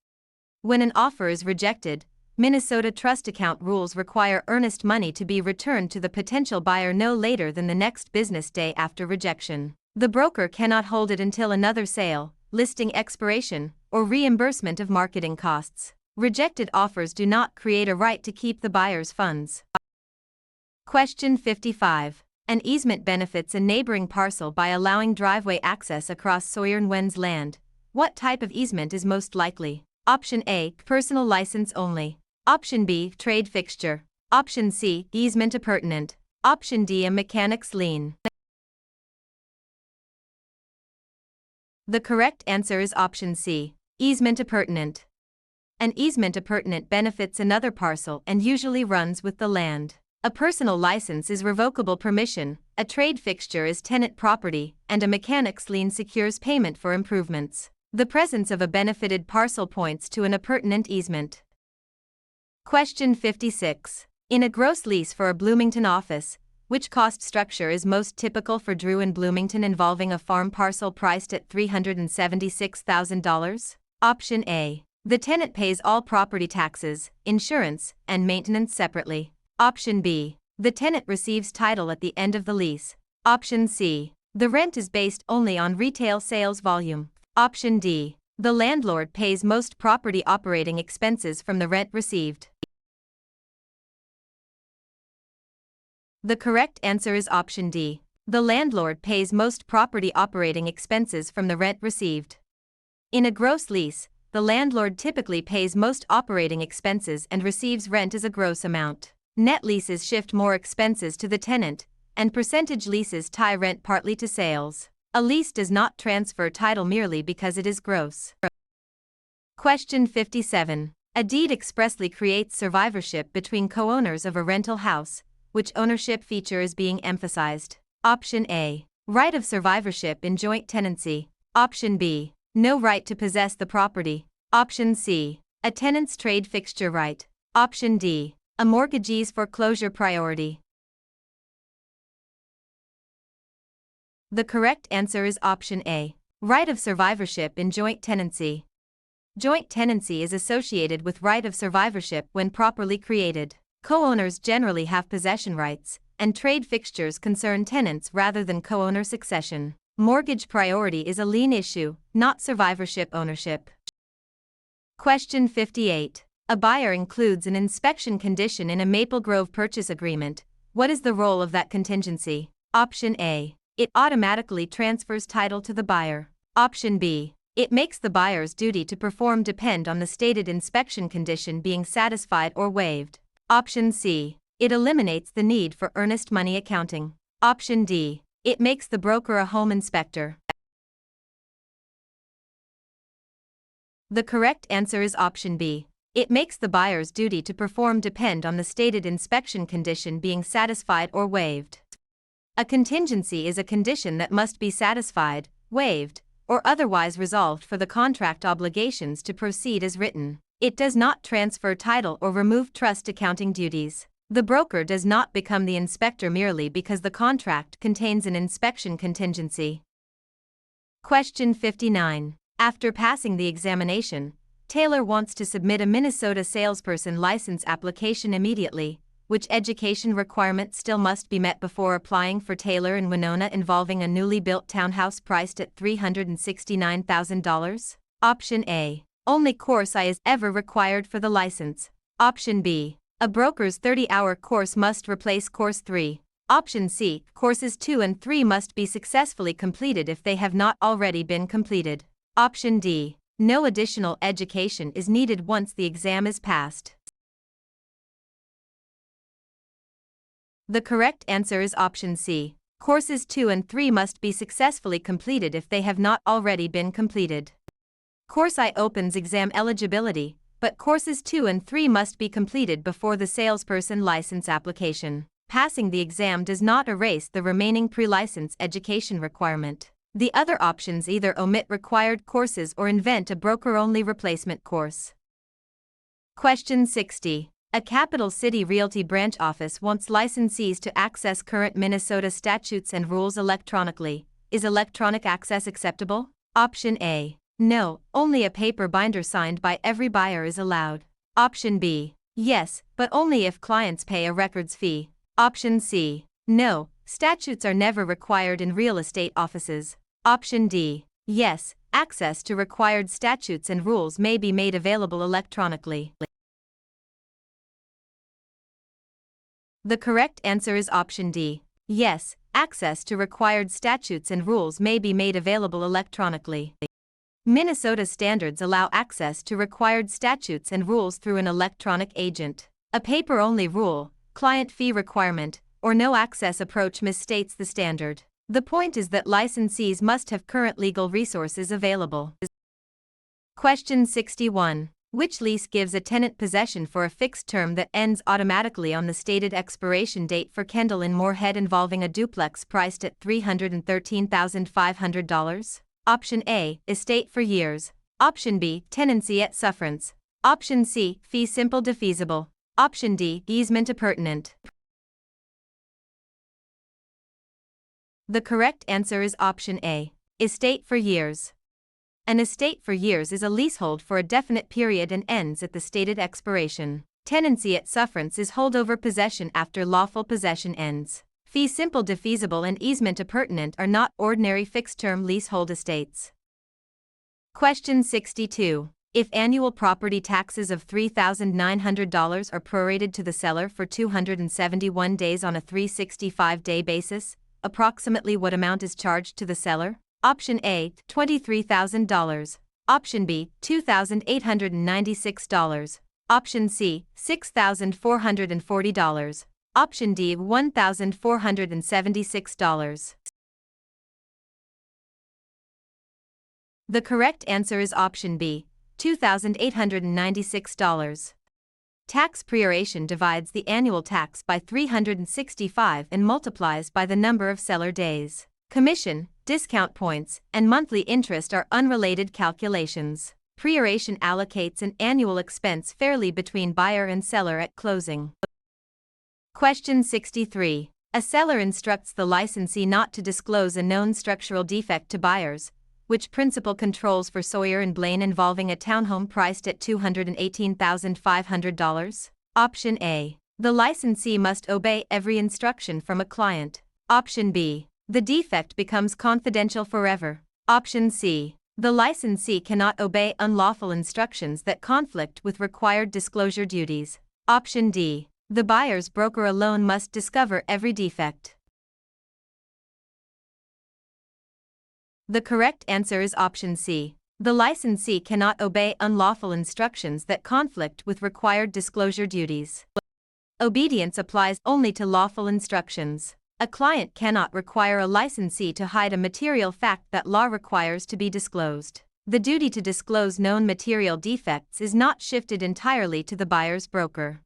When an offer is rejected, Minnesota trust account rules require earnest money to be returned to the potential buyer no later than the next business day after rejection. The broker cannot hold it until another sale, listing expiration, or reimbursement of marketing costs. Rejected offers do not create a right to keep the buyer's funds. Question 55. An easement benefits a neighboring parcel by allowing driveway access across Sawyer Nguyen's land. What type of easement is most likely? Option A. Personal license only. Option B. Trade fixture. Option C. Easement appurtenant. Option D. A mechanic's lien. The correct answer is option C. Easement appurtenant. An easement appurtenant benefits another parcel and usually runs with the land. A personal license is revocable permission, a trade fixture is tenant property, and a mechanic's lien secures payment for improvements. The presence of a benefited parcel points to an appurtenant easement. Question 56. In a gross lease for a Bloomington office, which cost structure is most typical for Drew and Bloomington involving a farm parcel priced at $376,000? Option A. The tenant pays all property taxes, insurance, and maintenance separately. Option B. The tenant receives title at the end of the lease. Option C. The rent is based only on retail sales volume. Option D. The landlord pays most property operating expenses from the rent received. The correct answer is option D. The landlord pays most property operating expenses from the rent received. In a gross lease, the landlord typically pays most operating expenses and receives rent as a gross amount. Net leases shift more expenses to the tenant, and percentage leases tie rent partly to sales. A lease does not transfer title merely because it is gross. Question 57. A deed expressly creates survivorship between co-owners of a rental house. Which ownership feature is being emphasized? Option A. Right of survivorship in joint tenancy. Option B. No right to possess the property. Option C. A tenant's trade fixture right. Option D. A mortgagee's foreclosure priority. The correct answer is option A. Right of survivorship in joint tenancy. Joint tenancy is associated with right of survivorship when properly created. Co-owners generally have possession rights, and trade fixtures concern tenants rather than co-owner succession. Mortgage priority is a lien issue, not survivorship ownership. Question 58. A buyer includes an inspection condition in a Maple Grove purchase agreement. What is the role of that contingency? Option A. It automatically transfers title to the buyer. Option B. It makes the buyer's duty to perform depend on the stated inspection condition being satisfied or waived. Option C. It eliminates the need for earnest money accounting. Option D. It makes the broker a home inspector. The correct answer is option B. It makes the buyer's duty to perform depend on the stated inspection condition being satisfied or waived. A contingency is a condition that must be satisfied, waived, or otherwise resolved for the contract obligations to proceed as written. It does not transfer title or remove trust accounting duties. The broker does not become the inspector merely because the contract contains an inspection contingency. Question 59. After passing the examination, Taylor wants to submit a Minnesota salesperson license application immediately. Which education requirement still must be met before applying for Taylor in Winona involving a newly built townhouse priced at $369,000? Option A. Only course I is ever required for the license. Option B. A broker's 30-hour course must replace course 3. Option C. Courses 2 and 3 must be successfully completed if they have not already been completed. Option D. No additional education is needed once the exam is passed. The correct answer is option C. Courses 2 and 3 must be successfully completed if they have not already been completed. Course I opens exam eligibility, but courses 2 and 3 must be completed before the salesperson license application. Passing the exam does not erase the remaining pre-license education requirement. The other options either omit required courses or invent a broker-only replacement course. Question 60. A capital city realty branch office wants licensees to access current Minnesota statutes and rules electronically. Is electronic access acceptable? Option A. No, only a paper binder signed by every buyer is allowed. Option B. Yes, but only if clients pay a records fee. Option C. No, statutes are never required in real estate offices. Option D. Yes, access to required statutes and rules may be made available electronically. The correct answer is option D. Yes, access to required statutes and rules may be made available electronically. Minnesota standards allow access to required statutes and rules through an electronic agent. A paper-only rule, client fee requirement, or no access approach misstates the standard. The point is that licensees must have current legal resources available. Question 61. Which lease gives a tenant possession for a fixed term that ends automatically on the stated expiration date for Kendall in Moorhead involving a duplex priced at $313,500? Option A. Estate for years. Option B. Tenancy at sufferance. Option C. Fee simple defeasible. Option D. Easement appurtenant. The correct answer is option A. Estate for years. An estate for years is a leasehold for a definite period and ends at the stated expiration. Tenancy at sufferance is holdover possession after lawful possession ends. Fee simple defeasible and easement appurtenant are not ordinary fixed-term leasehold estates. Question 62. If annual property taxes of $3,900 are prorated to the seller for 271 days on a 365-day basis, approximately what amount is charged to the seller? Option A. $23,000. Option B. $2,896. Option C. $6,440. Option D. $1,476. The correct answer is option B. $2,896. Tax proration divides the annual tax by 365 and multiplies by the number of seller days. Commission, discount points, and monthly interest are unrelated calculations. Proration allocates an annual expense fairly between buyer and seller at closing. Question 63. A seller instructs the licensee not to disclose a known structural defect to buyers. Which principle controls for Sawyer and Blaine involving a townhome priced at $218,500? Option A. The licensee must obey every instruction from a client. Option B. The defect becomes confidential forever. Option C. The licensee cannot obey unlawful instructions that conflict with required disclosure duties. Option D. The buyer's broker alone must discover every defect. The correct answer is option C. The licensee cannot obey unlawful instructions that conflict with required disclosure duties. Obedience applies only to lawful instructions. A client cannot require a licensee to hide a material fact that law requires to be disclosed. The duty to disclose known material defects is not shifted entirely to the buyer's broker.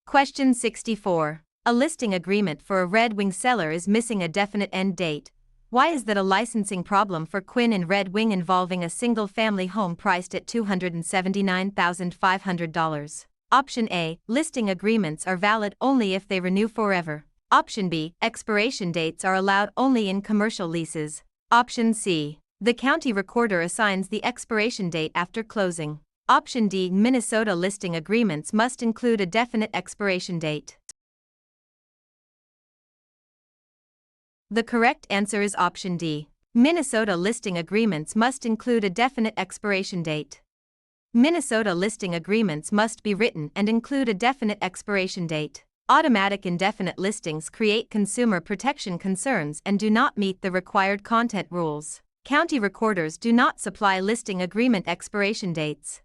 Question 64. A listing agreement for a Red Wing seller is missing a definite end date. Why is that a licensing problem for Quinn and Red Wing involving a single-family home priced at $279,500? Option A. Listing agreements are valid only if they renew forever. Option B. Expiration dates are allowed only in commercial leases. Option C. The county recorder assigns the expiration date after closing. Option D. Minnesota listing agreements must include a definite expiration date. The correct answer is option D. Minnesota listing agreements must include a definite expiration date. Minnesota listing agreements must be written and include a definite expiration date. Automatic indefinite listings create consumer protection concerns and do not meet the required content rules. County recorders do not supply listing agreement expiration dates.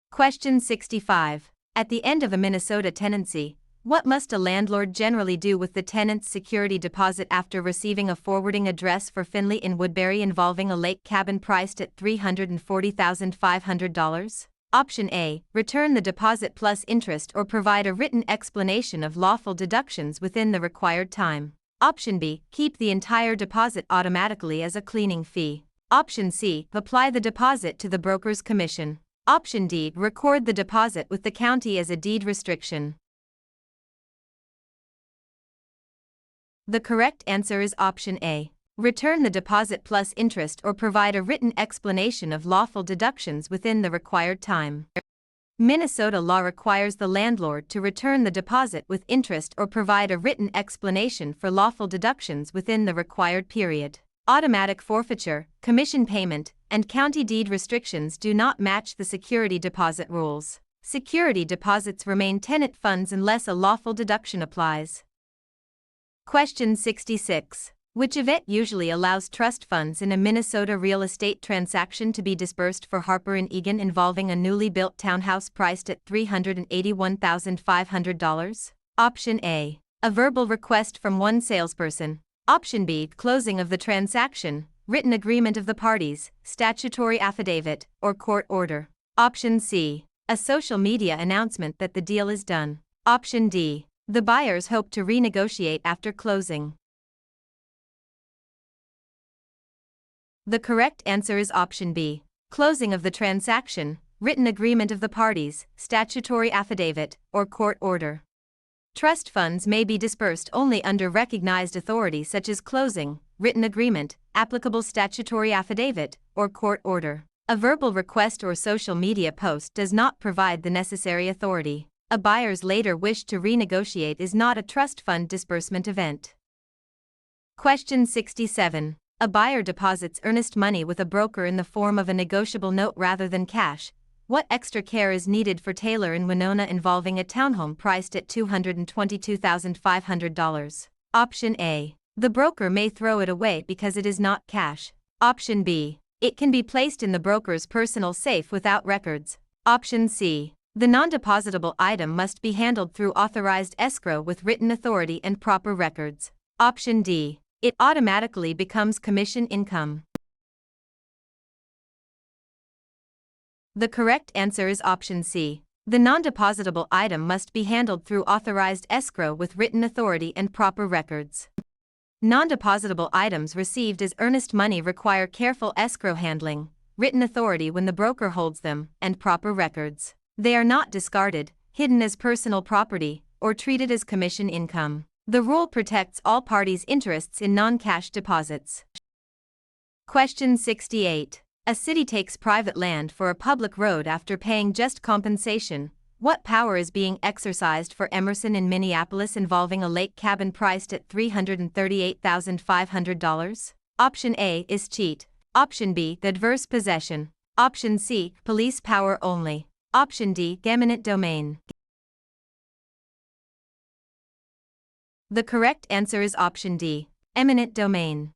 Question 65. At the end of a Minnesota tenancy, what must a landlord generally do with the tenant's security deposit after receiving a forwarding address for Finley in Woodbury involving a lake cabin priced at $340,500? Option A. Return the deposit plus interest or provide a written explanation of lawful deductions within the required time. Option B. Keep the entire deposit automatically as a cleaning fee. Option C. Apply the deposit to the broker's commission. Option D. Record the deposit with the county as a deed restriction. The correct answer is option A. Return the deposit plus interest or provide a written explanation of lawful deductions within the required time. Minnesota law requires the landlord to return the deposit with interest or provide a written explanation for lawful deductions within the required period. Automatic forfeiture, commission payment, and county deed restrictions do not match the security deposit rules. Security deposits remain tenant funds unless a lawful deduction applies. Question 66. Which event usually allows trust funds in a Minnesota real estate transaction to be disbursed for Harper & Egan involving a newly built townhouse priced at $381,500? Option A. A verbal request from one salesperson. Option B. Closing of the transaction, written agreement of the parties, statutory affidavit, or court order. Option C. A social media announcement that the deal is done. Option D. The buyers hope to renegotiate after closing. The correct answer is option B. Closing of the transaction, written agreement of the parties, statutory affidavit, or court order. Trust funds may be disbursed only under recognized authority such as closing, written agreement, applicable statutory affidavit, or court order. A verbal request or social media post does not provide the necessary authority. A buyer's later wish to renegotiate is not a trust fund disbursement event. Question 67. A buyer deposits earnest money with a broker in the form of a negotiable note rather than cash. What extra care is needed for Taylor in Winona involving a townhome priced at $222,500? Option A. The broker may throw it away because it is not cash. Option B. It can be placed in the broker's personal safe without records. Option C. The non-depositable item must be handled through authorized escrow with written authority and proper records. Option D. It automatically becomes commission income. The correct answer is option C. The non-depositable item must be handled through authorized escrow with written authority and proper records. Non-depositable items received as earnest money require careful escrow handling, written authority when the broker holds them, and proper records. They are not discarded, hidden as personal property, or treated as commission income. The rule protects all parties' interests in non-cash deposits. Question 68. A city takes private land for a public road after paying just compensation. What power is being exercised for Emerson in Minneapolis involving a lake cabin priced at $338,500? Option A. Is cheat. Option B. Adverse possession. Option C. Police power only. Option D. Eminent domain. The correct answer is option D. Eminent domain.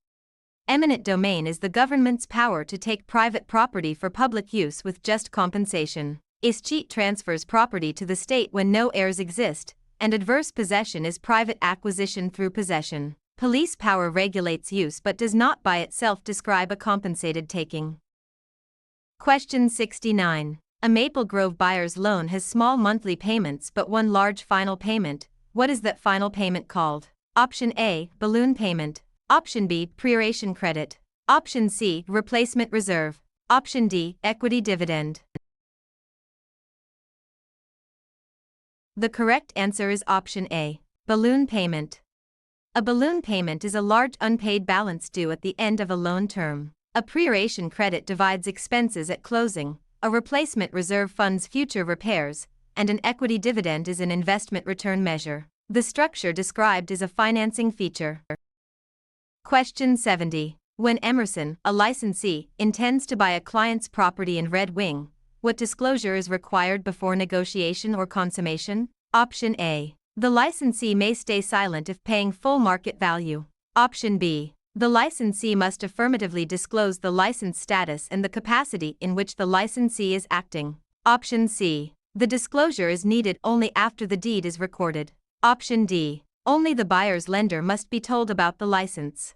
Eminent domain is the government's power to take private property for public use with just compensation. Escheat transfers property to the state when no heirs exist, and adverse possession is private acquisition through possession. Police power regulates use but does not by itself describe a compensated taking. Question 69. A Maple Grove buyer's loan has small monthly payments but one large final payment. What is that final payment called? Option A. Balloon payment. Option B. Proration credit. Option C. Replacement reserve. Option D. Equity dividend. The correct answer is option A. Balloon payment. A balloon payment is a large unpaid balance due at the end of a loan term. A proration credit divides expenses at closing. a replacement reserve funds future repairs, and an equity dividend is an investment return measure. The structure described is a financing feature. Question 70. When Emerson, a licensee, intends to buy a client's property in Red Wing, what disclosure is required before negotiation or consummation? Option A. The licensee may stay silent if paying full market value. Option B. The licensee must affirmatively disclose the license status and the capacity in which the licensee is acting. Option C. The disclosure is needed only after the deed is recorded. Option D. Only the buyer's lender must be told about the license.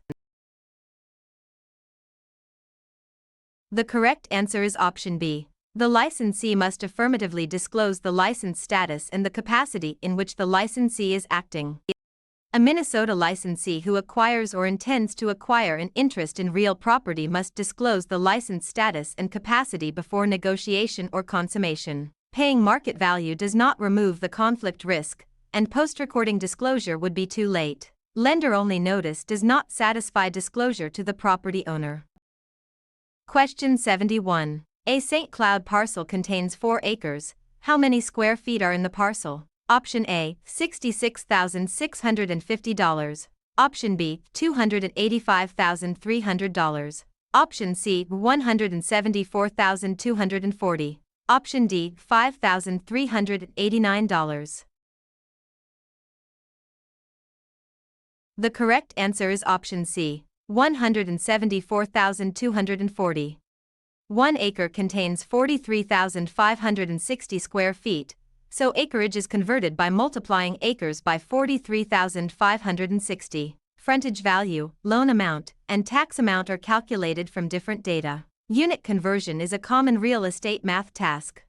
The correct answer is option B. The licensee must affirmatively disclose the license status and the capacity in which the licensee is acting. A Minnesota licensee who acquires or intends to acquire an interest in real property must disclose the license status and capacity before negotiation or consummation. Paying market value does not remove the conflict risk, and post-recording disclosure would be too late. Lender-only notice does not satisfy disclosure to the property owner. Question 71. A St. Cloud parcel contains 4 acres. How many square feet are in the parcel? Option A, $66,650. Option B, $285,300. Option C, $174,240. Option D, $5,389. The correct answer is option C, $174,240. 1 acre contains 43,560 square feet, so acreage is converted by multiplying acres by 43,560. Frontage value, loan amount, and tax amount are calculated from different data. Unit conversion is a common real estate math task.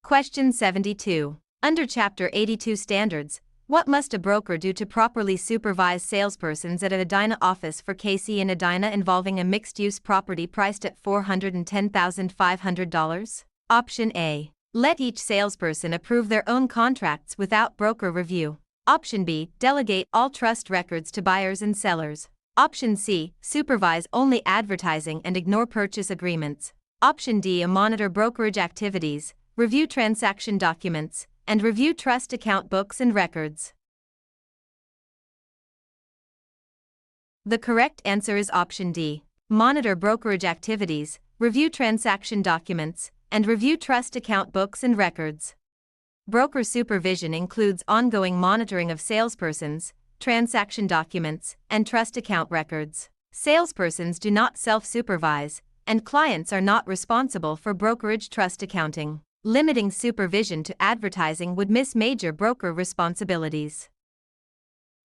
Question 72. Under Chapter 82 Standards, what must a broker do to properly supervise salespersons at an Edina office for KC in Edina involving a mixed-use property priced at $410,500? Option A. Let each salesperson approve their own contracts without broker review. Option B. Delegate all trust records to buyers and sellers. Option C. Supervise only advertising and ignore purchase agreements. Option D. Monitor brokerage activities, review transaction documents, and review trust account books and records. The correct answer is option D. Monitor brokerage activities, review transaction documents, and review trust account books and records. Broker supervision includes ongoing monitoring of salespersons, transaction documents, and trust account records. Salespersons do not self-supervise, and clients are not responsible for brokerage trust accounting. Limiting supervision to advertising would miss major broker responsibilities.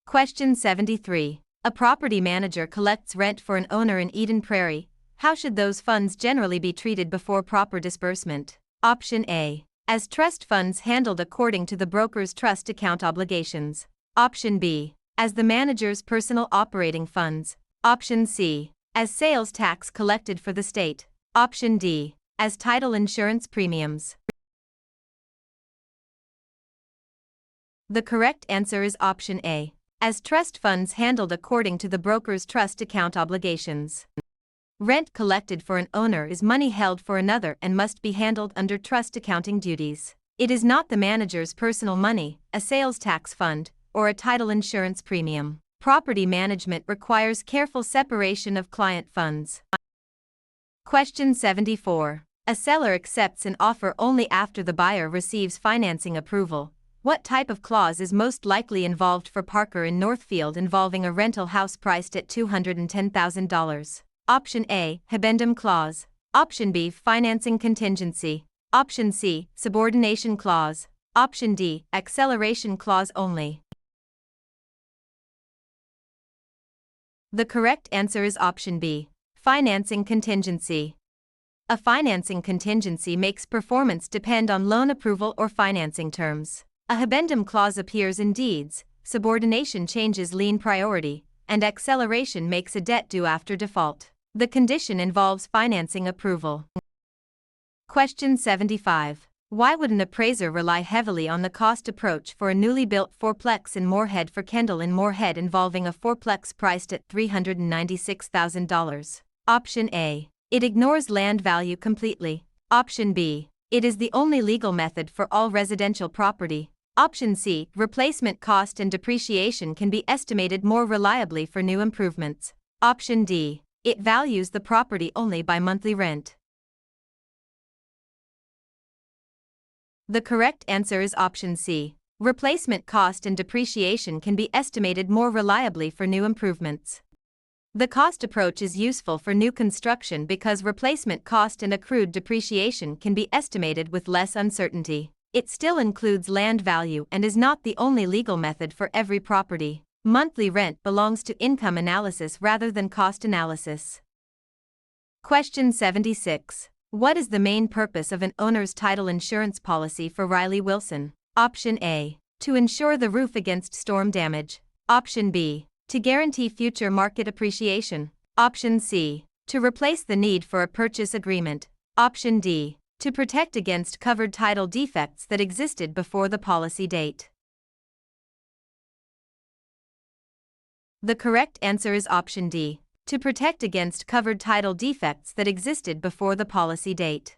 Question 73. A property manager collects rent for an owner in Eden Prairie. How should those funds generally be treated before proper disbursement? Option A. As trust funds handled according to the broker's trust account obligations. Option B. As the manager's personal operating funds. Option C. As sales tax collected for the state. Option D. As title insurance premiums. The correct answer is option A. As trust funds handled according to the broker's trust account obligations. Rent collected for an owner is money held for another and must be handled under trust accounting duties. It is not the manager's personal money, a sales tax fund, or a title insurance premium. Property management requires careful separation of client funds. Question 74. A seller accepts an offer only after the buyer receives financing approval. What type of clause is most likely involved for Parker in Northfield involving a rental house priced at $210,000? Option A. Habendum clause. Option B. Financing contingency. Option C. Subordination clause. Option D. Acceleration clause only. The correct answer is option B. Financing contingency. A financing contingency makes performance depend on loan approval or financing terms. A habendum clause appears in deeds, subordination changes lien priority, and acceleration makes a debt due after default. The condition involves financing approval. Question 75. Why would an appraiser rely heavily on the cost approach for a newly built fourplex in Moorhead for Kendall in Moorhead involving a fourplex priced at $396,000? Option A. It ignores land value completely. Option B. It is the only legal method for all residential property. Option C. Replacement cost and depreciation can be estimated more reliably for new improvements. Option D. It values the property only by monthly rent. The correct answer is option C. Replacement cost and depreciation can be estimated more reliably for new improvements. The cost approach is useful for new construction because replacement cost and accrued depreciation can be estimated with less uncertainty. It still includes land value and is not the only legal method for every property. Monthly rent belongs to income analysis rather than cost analysis. Question 76. What is the main purpose of an owner's title insurance policy for Riley Wilson? Option A. To insure the roof against storm damage. Option B. To guarantee future market appreciation. Option C. To replace the need for a purchase agreement. Option D. To protect against covered title defects that existed before the policy date. The correct answer is option D. To protect against covered title defects that existed before the policy date.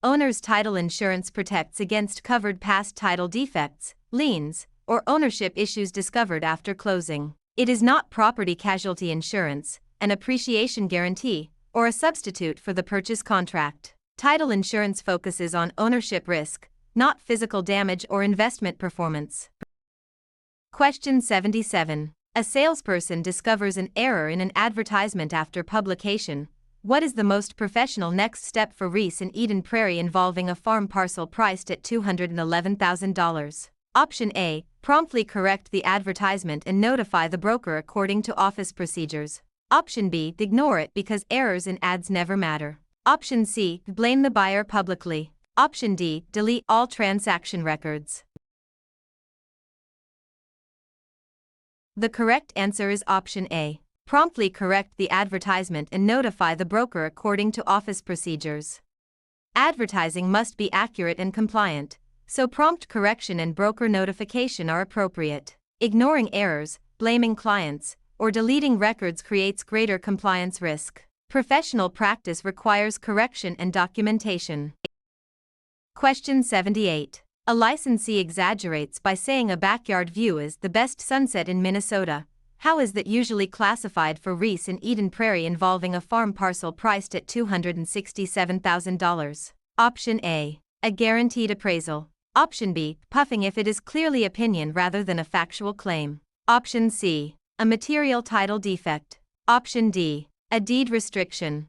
Owner's title insurance protects against covered past title defects, liens, or ownership issues discovered after closing. It is not property casualty insurance, an appreciation guarantee, or a substitute for the purchase contract. Title insurance focuses on ownership risk, not physical damage or investment performance. Question 77. A salesperson discovers an error in an advertisement after publication. What is the most professional next step for Reese in Eden Prairie involving a farm parcel priced at $211,000? Option A. Promptly correct the advertisement and notify the broker according to office procedures. Option B. Ignore it because errors in ads never matter. Option C. Blame the buyer publicly. Option D. Delete all transaction records. The correct answer is option A. Promptly correct the advertisement and notify the broker according to office procedures. Advertising must be accurate and compliant, so prompt correction and broker notification are appropriate. Ignoring errors, blaming clients, or deleting records creates greater compliance risk. Professional practice requires correction and documentation. Question 78. A licensee exaggerates by saying a backyard view is the best sunset in Minnesota. How is that usually classified for Reese in Eden Prairie involving a farm parcel priced at $267,000? Option A. A guaranteed appraisal. Option B. Puffing if it is clearly opinion rather than a factual claim. Option C. A material title defect. Option D. A deed restriction.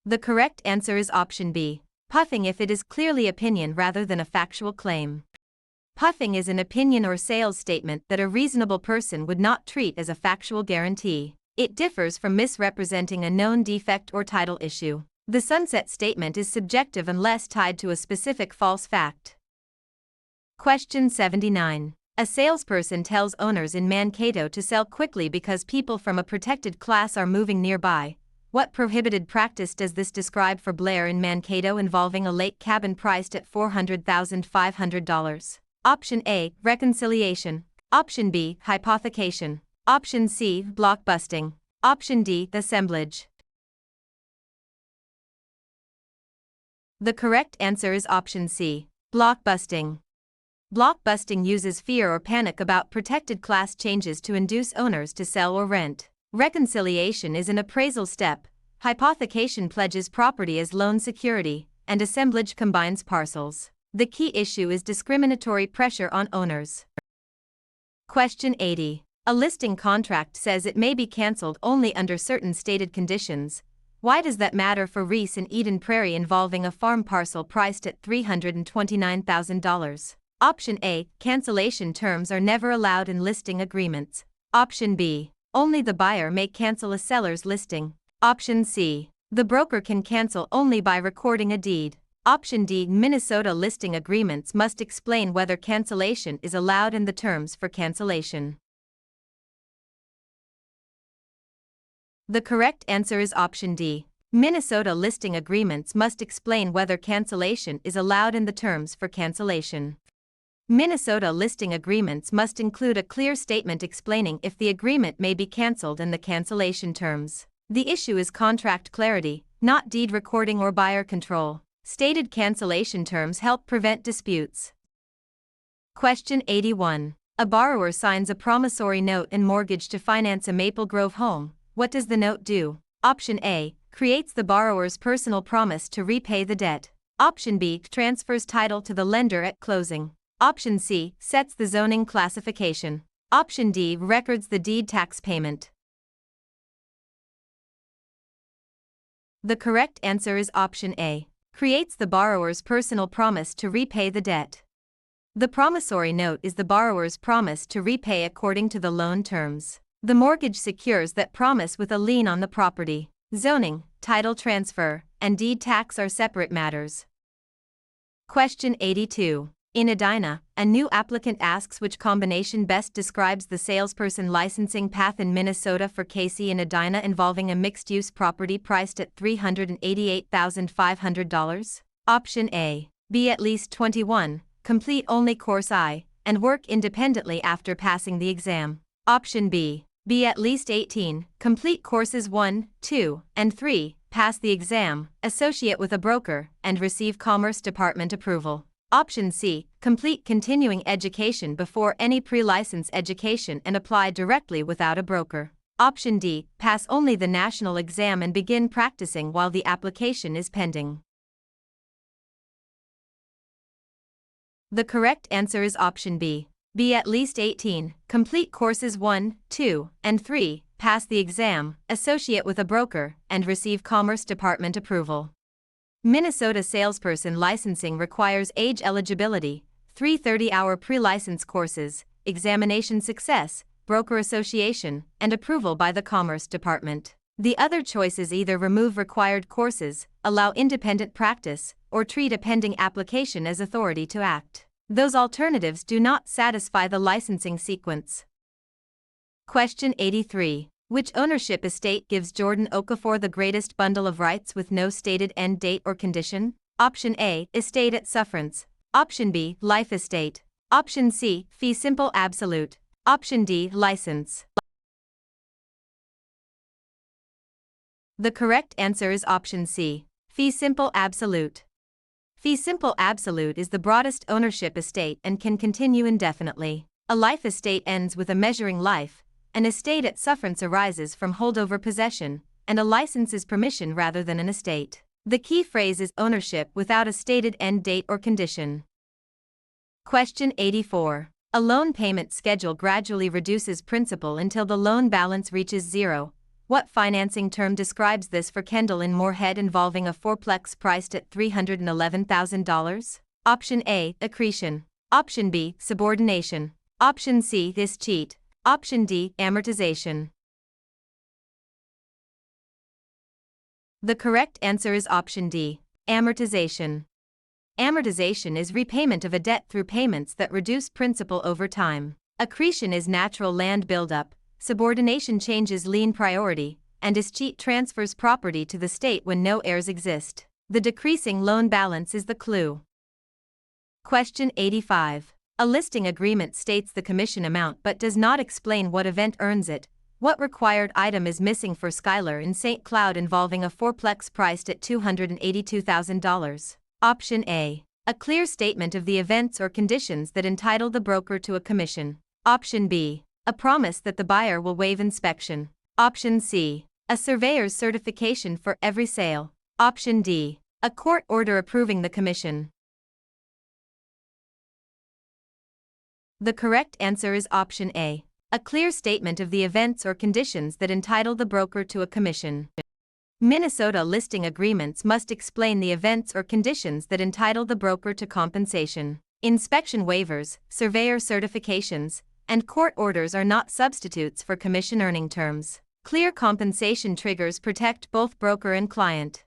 The correct answer is option B. Puffing if it is clearly opinion rather than a factual claim. Puffing is an opinion or sales statement that a reasonable person would not treat as a factual guarantee. It differs from misrepresenting a known defect or title issue. The sunset statement is subjective unless tied to a specific false fact. Question 79. A salesperson tells owners in Mankato to sell quickly because people from a protected class are moving nearby. What prohibited practice does this describe for Blair in Mankato involving a lake cabin priced at $400,500? Option A. Reconciliation. Option B. Hypothecation. Option C. Blockbusting. Option D. Assemblage. The correct answer is option C. Blockbusting. Blockbusting uses fear or panic about protected class changes to induce owners to sell or rent. Reconciliation is an appraisal step, hypothecation pledges property as loan security, and assemblage combines parcels. The key issue is discriminatory pressure on owners. Question 80. A listing contract says it may be cancelled only under certain stated conditions. Why does that matter for Reese in Eden Prairie involving a farm parcel priced at $329,000? Option A. Cancellation terms are never allowed in listing agreements. Option B. Only the buyer may cancel a seller's listing. Option C. The broker can cancel only by recording a deed. Option D. Minnesota listing agreements must explain whether cancellation is allowed and the terms for cancellation. The correct answer is option D. Minnesota listing agreements must explain whether cancellation is allowed and the terms for cancellation. Minnesota listing agreements must include a clear statement explaining if the agreement may be cancelled and the cancellation terms. The issue is contract clarity, not deed recording or buyer control. Stated cancellation terms help prevent disputes. Question 81. A borrower signs a promissory note and mortgage to finance a Maple Grove home. What does the note do? Option A. Creates the borrower's personal promise to repay the debt. Option B. Transfers title to the lender at closing. Option C. Sets the zoning classification. Option D. Records the deed tax payment. The correct answer is option A. Creates the borrower's personal promise to repay the debt. The promissory note is the borrower's promise to repay according to the loan terms. The mortgage secures that promise with a lien on the property. Zoning, title transfer, and deed tax are separate matters. Question 82. In Edina, a new applicant asks which combination best describes the salesperson licensing path in Minnesota for Casey in Edina involving a mixed-use property priced at $388,500. Option A. Be at least 21, complete only course I, and work independently after passing the exam. Option B. Be at least 18, complete courses 1, 2, and 3, pass the exam, associate with a broker, and receive Commerce Department approval. Option C. Complete continuing education before any pre-license education and apply directly without a broker. Option D. Pass only the national exam and begin practicing while the application is pending. The correct answer is option B. Be at least 18, complete courses 1, 2, and 3, pass the exam, associate with a broker, and receive Commerce Department approval. Minnesota salesperson licensing requires age eligibility, 3 30-hour pre-license courses, examination success, broker association, and approval by the Commerce Department. The other choices either remove required courses, allow independent practice, or treat a pending application as authority to act. Those alternatives do not satisfy the licensing sequence. Question 83. Which ownership estate gives Jordan Okafor the greatest bundle of rights with no stated end date or condition? Option A. Estate at sufferance. Option B. Life estate. Option C. Fee simple absolute. Option D. License. The correct answer is option C. Fee simple absolute. Fee simple absolute is the broadest ownership estate and can continue indefinitely. A life estate ends with a measuring life. An estate at sufferance arises from holdover possession, and a license is permission rather than an estate. The key phrase is ownership without a stated end date or condition. Question 84. A loan payment schedule gradually reduces principal until the loan balance reaches zero. What financing term describes this for Kendall in Moorhead involving a fourplex priced at $311,000? Option A. Accretion. Option B. Subordination. Option C. This cheat. Option D. Amortization. The correct answer is option D. Amortization. Amortization is repayment of a debt through payments that reduce principal over time. Accretion is natural land buildup, subordination changes lien priority, and escheat transfers property to the state when no heirs exist. The decreasing loan balance is the clue. Question 85. A listing agreement states the commission amount but does not explain what event earns it. What required item is missing for Skylar in St. Cloud involving a fourplex priced at $282,000? Option A. A clear statement of the events or conditions that entitle the broker to a commission. Option B. A promise that the buyer will waive inspection. Option C. A surveyor's certification for every sale. Option D. A court order approving the commission. The correct answer is option A. A clear statement of the events or conditions that entitle the broker to a commission. Minnesota listing agreements must explain the events or conditions that entitle the broker to compensation. Inspection waivers, surveyor certifications, and court orders are not substitutes for commission earning terms. Clear compensation triggers protect both broker and client.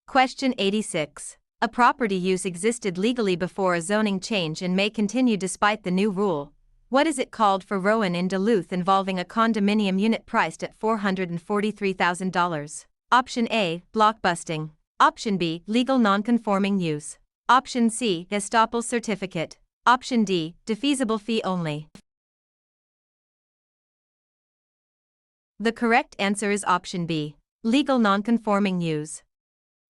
Question 86. A property use existed legally before a zoning change and may continue despite the new rule. What is it called for Rowan in Duluth involving a condominium unit priced at $443,000? Option A. Blockbusting. Option B. Legal non-conforming use. Option C. Estoppel certificate. Option D. Defeasible fee only. The correct answer is option B. Legal nonconforming use.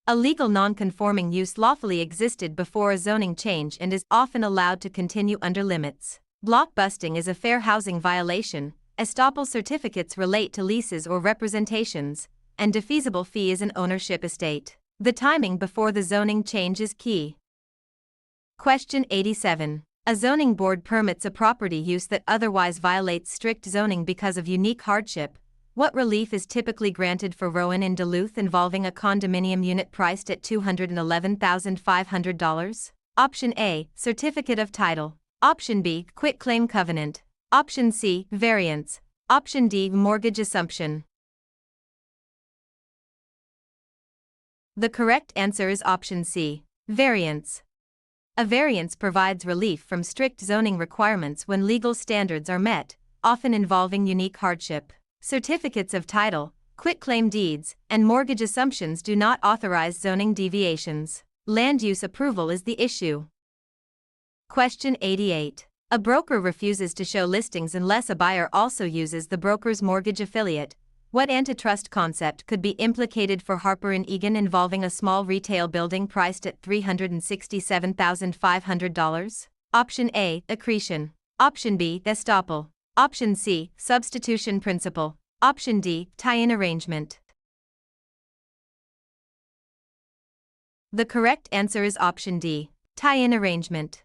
A legal nonconforming use lawfully existed before a zoning change and is often allowed to continue under limits. Block busting is a fair housing violation, estoppel certificates relate to leases or representations, and defeasible fee is an ownership estate. The timing before the zoning change is key. Question 87. A zoning board permits a property use that otherwise violates strict zoning because of unique hardship. What relief is typically granted for Rowan in Duluth involving a condominium unit priced at $211,500? Option A, certificate of title. Option B, quitclaim covenant. Option C, variance. Option D, mortgage assumption. The correct answer is option C, variance. A variance provides relief from strict zoning requirements when legal standards are met, often involving unique hardship. Certificates of title, quitclaim deeds, and mortgage assumptions do not authorize zoning deviations. Land use approval is the issue. Question 88. A broker refuses to show listings unless a buyer also uses the broker's mortgage affiliate. What antitrust concept could be implicated for Harper & Egan involving a small retail building priced at $367,500? Option A, accretion. Option B, estoppel. Option C, substitution principle. Option D, tie-in arrangement. The correct answer is option D, tie-in arrangement.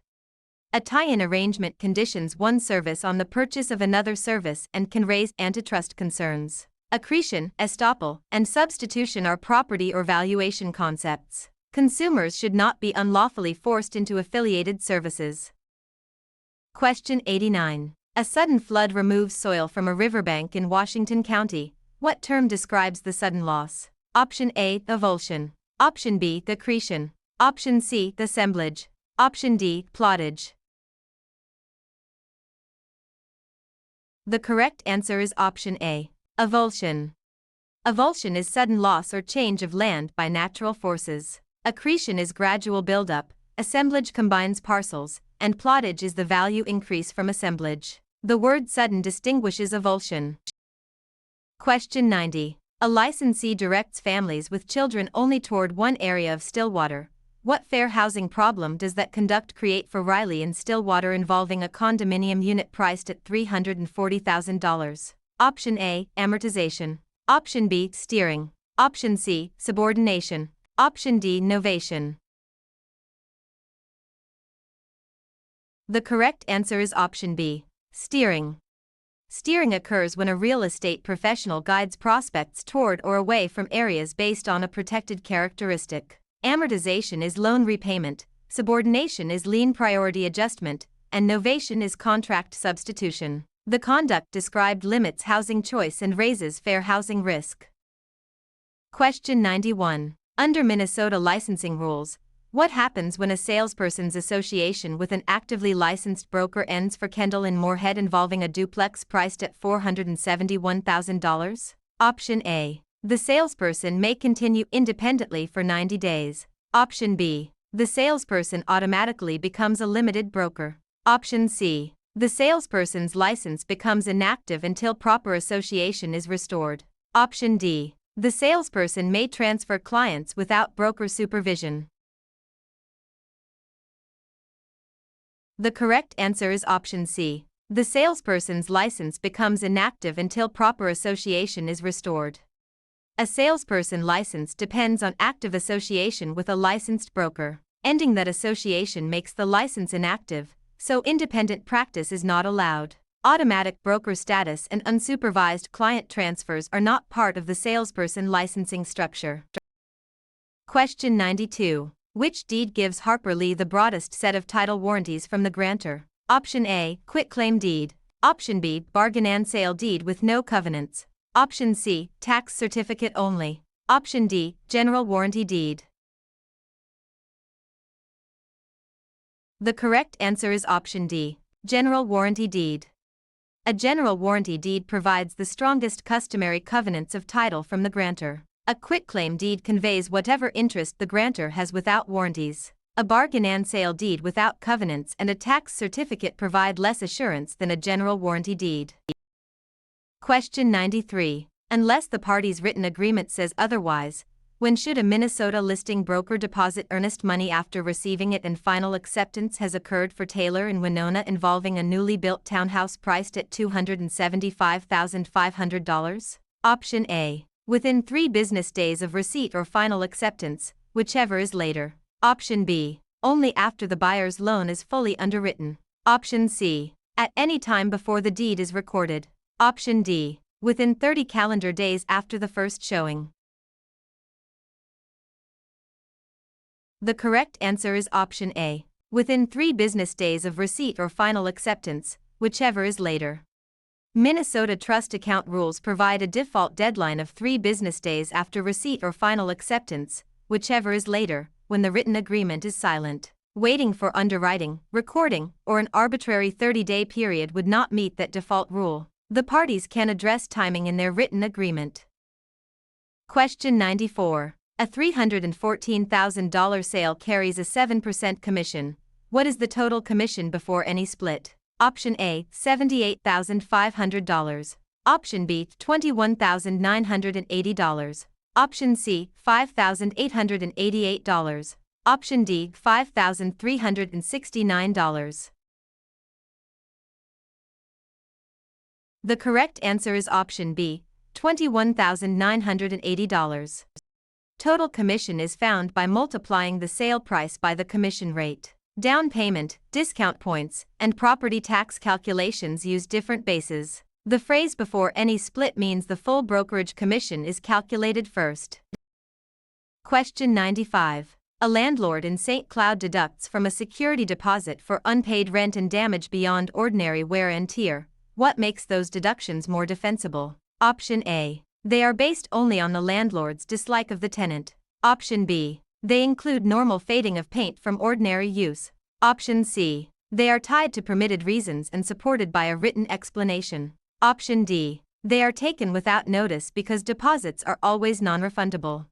A tie-in arrangement conditions one service on the purchase of another service and can raise antitrust concerns. Accretion, estoppel, and substitution are property or valuation concepts. Consumers should not be unlawfully forced into affiliated services. Question 89. A sudden flood removes soil from a riverbank in Washington County. What term describes the sudden loss? Option A, avulsion. Option B, accretion. Option C, assemblage. Option D, plottage. The correct answer is option A, avulsion. Avulsion is sudden loss or change of land by natural forces. Accretion is gradual buildup, assemblage combines parcels, and plottage is the value increase from assemblage. The word sudden distinguishes avulsion. Question 90. A licensee directs families with children only toward one area of Stillwater. What fair housing problem does that conduct create for Riley in Stillwater involving a condominium unit priced at $340,000? Option A, amortization. Option B, steering. Option C, subordination. Option D, novation. The correct answer is option B, steering. Steering occurs when a real estate professional guides prospects toward or away from areas based on a protected characteristic. Amortization is loan repayment, subordination is lien priority adjustment, and novation is contract substitution. The conduct described limits housing choice and raises fair housing risk. Question 91. Under Minnesota licensing rules, what happens when a salesperson's association with an actively licensed broker ends for Kendall in Moorhead involving a duplex priced at $471,000? Option A. The salesperson may continue independently for 90 days. Option B. The salesperson automatically becomes a limited broker. Option C. The salesperson's license becomes inactive until proper association is restored. Option D. The salesperson may transfer clients without broker supervision. The correct answer is option C. The salesperson's license becomes inactive until proper association is restored. A salesperson license depends on active association with a licensed broker. Ending that association makes the license inactive, so independent practice is not allowed. Automatic broker status and unsupervised client transfers are not part of the salesperson licensing structure. Question 92. Which deed gives Harper Lee the broadest set of title warranties from the grantor? Option A, quitclaim deed. Option B, bargain and sale deed with no covenants. Option C, tax certificate only. Option D, general warranty deed. The correct answer is option D, general warranty deed. A general warranty deed provides the strongest customary covenants of title from the grantor. A quitclaim deed conveys whatever interest the grantor has without warranties. A bargain and sale deed without covenants and a tax certificate provide less assurance than a general warranty deed. Question 93. unless the parties' written agreement says otherwise. When should a Minnesota listing broker deposit earnest money after receiving it and final acceptance has occurred for Taylor in Winona involving a newly built townhouse priced at $275,500? Option A. Within 3 business days of receipt or final acceptance, whichever is later. Option B. Only after the buyer's loan is fully underwritten. Option C. At any time before the deed is recorded. Option D. Within 30 calendar days after the first showing. The correct answer is option A. Within 3 business days of receipt or final acceptance, whichever is later. Minnesota trust account rules provide a default deadline of 3 business days after receipt or final acceptance, whichever is later, when the written agreement is silent. Waiting for underwriting, recording, or an arbitrary 30-day period would not meet that default rule. The parties can address timing in their written agreement. Question 94. A $314,000 sale carries a 7% commission. What is the total commission before any split? Option A, $78,500. Option B, $21,980. Option C, $5,888. Option D, $5,369. The correct answer is option B, $21,980. Total commission is found by multiplying the sale price by the commission rate. Down payment, discount points, and property tax calculations use different bases. The phrase before any split means the full brokerage commission is calculated first. Question 95. A landlord in St. Cloud deducts from a security deposit for unpaid rent and damage beyond ordinary wear and tear. What makes those deductions more defensible? Option A. They are based only on the landlord's dislike of the tenant. Option B. They include normal fading of paint from ordinary use. Option C. They are tied to permitted reasons and supported by a written explanation. Option D. They are taken without notice because deposits are always non-refundable.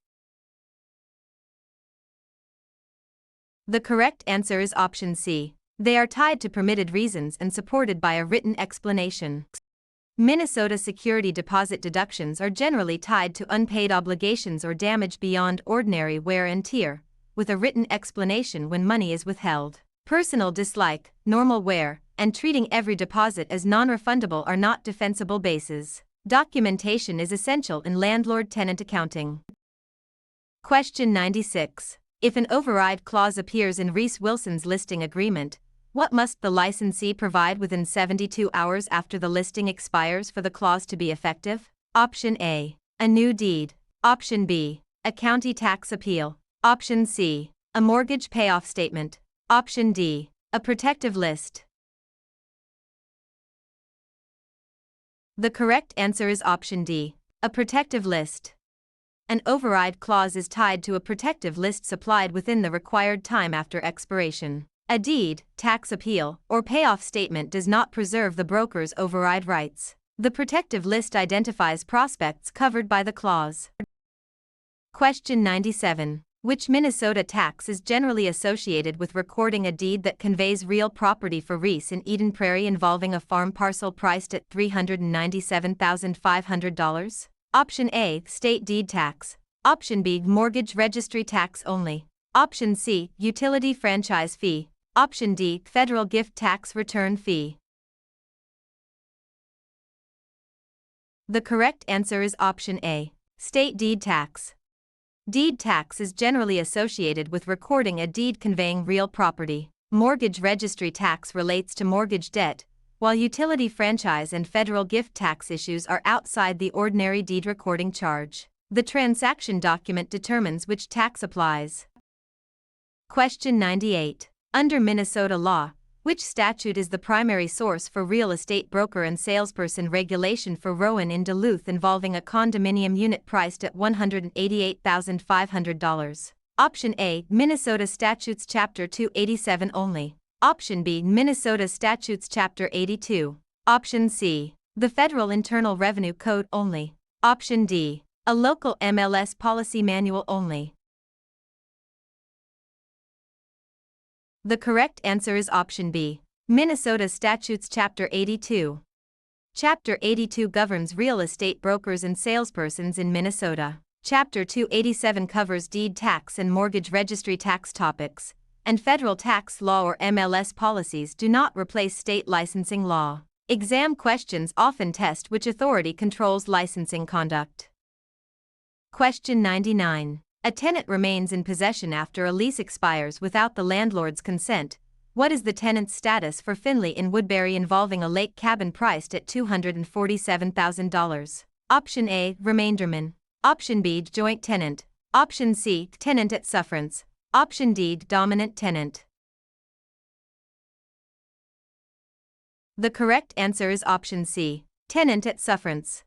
The correct answer is option C. They are tied to permitted reasons and supported by a written explanation. Minnesota security deposit deductions are generally tied to unpaid obligations or damage beyond ordinary wear and tear, with a written explanation when money is withheld. Personal dislike, normal wear, and treating every deposit as non-refundable are not defensible bases. Documentation is essential in landlord-tenant accounting. Question 96. If an override clause appears in Reese Wilson's listing agreement, what must the licensee provide within 72 hours after the listing expires for the clause to be effective? Option A. A new deed. Option B. A county tax appeal. Option C. A mortgage payoff statement. Option D. A protective list. The correct answer is option D. A protective list. An override clause is tied to a protective list supplied within the required time after expiration. A deed, tax appeal, or payoff statement does not preserve the broker's override rights. The protective list identifies prospects covered by the clause. Question 97. Which Minnesota tax is generally associated with recording a deed that conveys real property for Reese in Eden Prairie involving a farm parcel priced at $397,500? Option A, state deed tax. Option B, mortgage registry tax only. Option C, utility franchise fee. Option D, federal gift tax return fee. The correct answer is option A, state deed tax. Deed tax is generally associated with recording a deed conveying real property. Mortgage registry tax relates to mortgage debt, while utility franchise and federal gift tax issues are outside the ordinary deed recording charge. The transaction document determines which tax applies. Question 98. Under Minnesota law, which statute is the primary source for real estate broker and salesperson regulation for Rowan in Duluth involving a condominium unit priced at $188,500? Option A, Minnesota Statutes Chapter 287 only. Option B, Minnesota Statutes Chapter 82. Option C, the Federal Internal Revenue Code only. Option D, a local MLS policy manual only. The correct answer is option B, Minnesota Statutes Chapter 82. Chapter 82 governs real estate brokers and salespersons in Minnesota. Chapter 287 covers deed tax and mortgage registry tax topics, and federal tax law or MLS policies do not replace state licensing law. Exam questions often test which authority controls licensing conduct. Question 99. A tenant remains in possession after a lease expires without the landlord's consent. What is the tenant's status for Finley in Woodbury involving a lake cabin priced at $247,000? Option A, remainderman. Option B, joint tenant. Option C, tenant at sufferance. Option D, dominant tenant. The correct answer is option C, tenant at sufferance.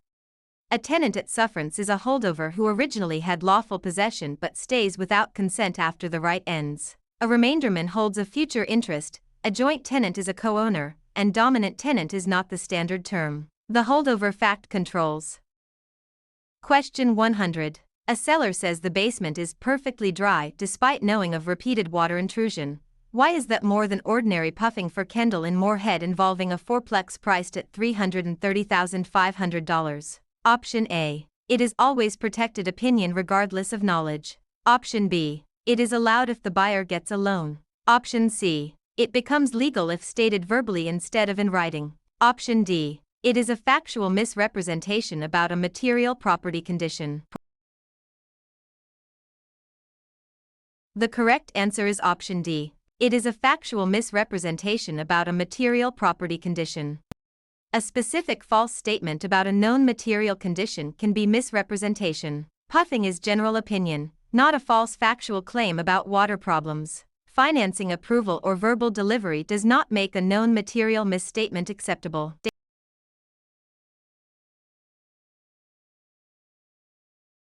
A tenant at sufferance is a holdover who originally had lawful possession but stays without consent after the right ends. A remainderman holds a future interest, a joint tenant is a co-owner, and dominant tenant is not the standard term. The holdover fact controls. Question 100. A seller says the basement is perfectly dry despite knowing of repeated water intrusion. Why is that more than ordinary puffing for Kendall in Moorhead involving a fourplex priced at $330,500? Option A. It is always protected opinion regardless of knowledge. Option B. It is allowed if the buyer gets a loan. Option C. It becomes legal if stated verbally instead of in writing. Option D. It is a factual misrepresentation about a material property condition. The correct answer is option D. It is a factual misrepresentation about a material property condition. A specific false statement about a known material condition can be misrepresentation. Puffing is general opinion, not a false factual claim about water problems. Financing approval or verbal delivery does not make a known material misstatement acceptable.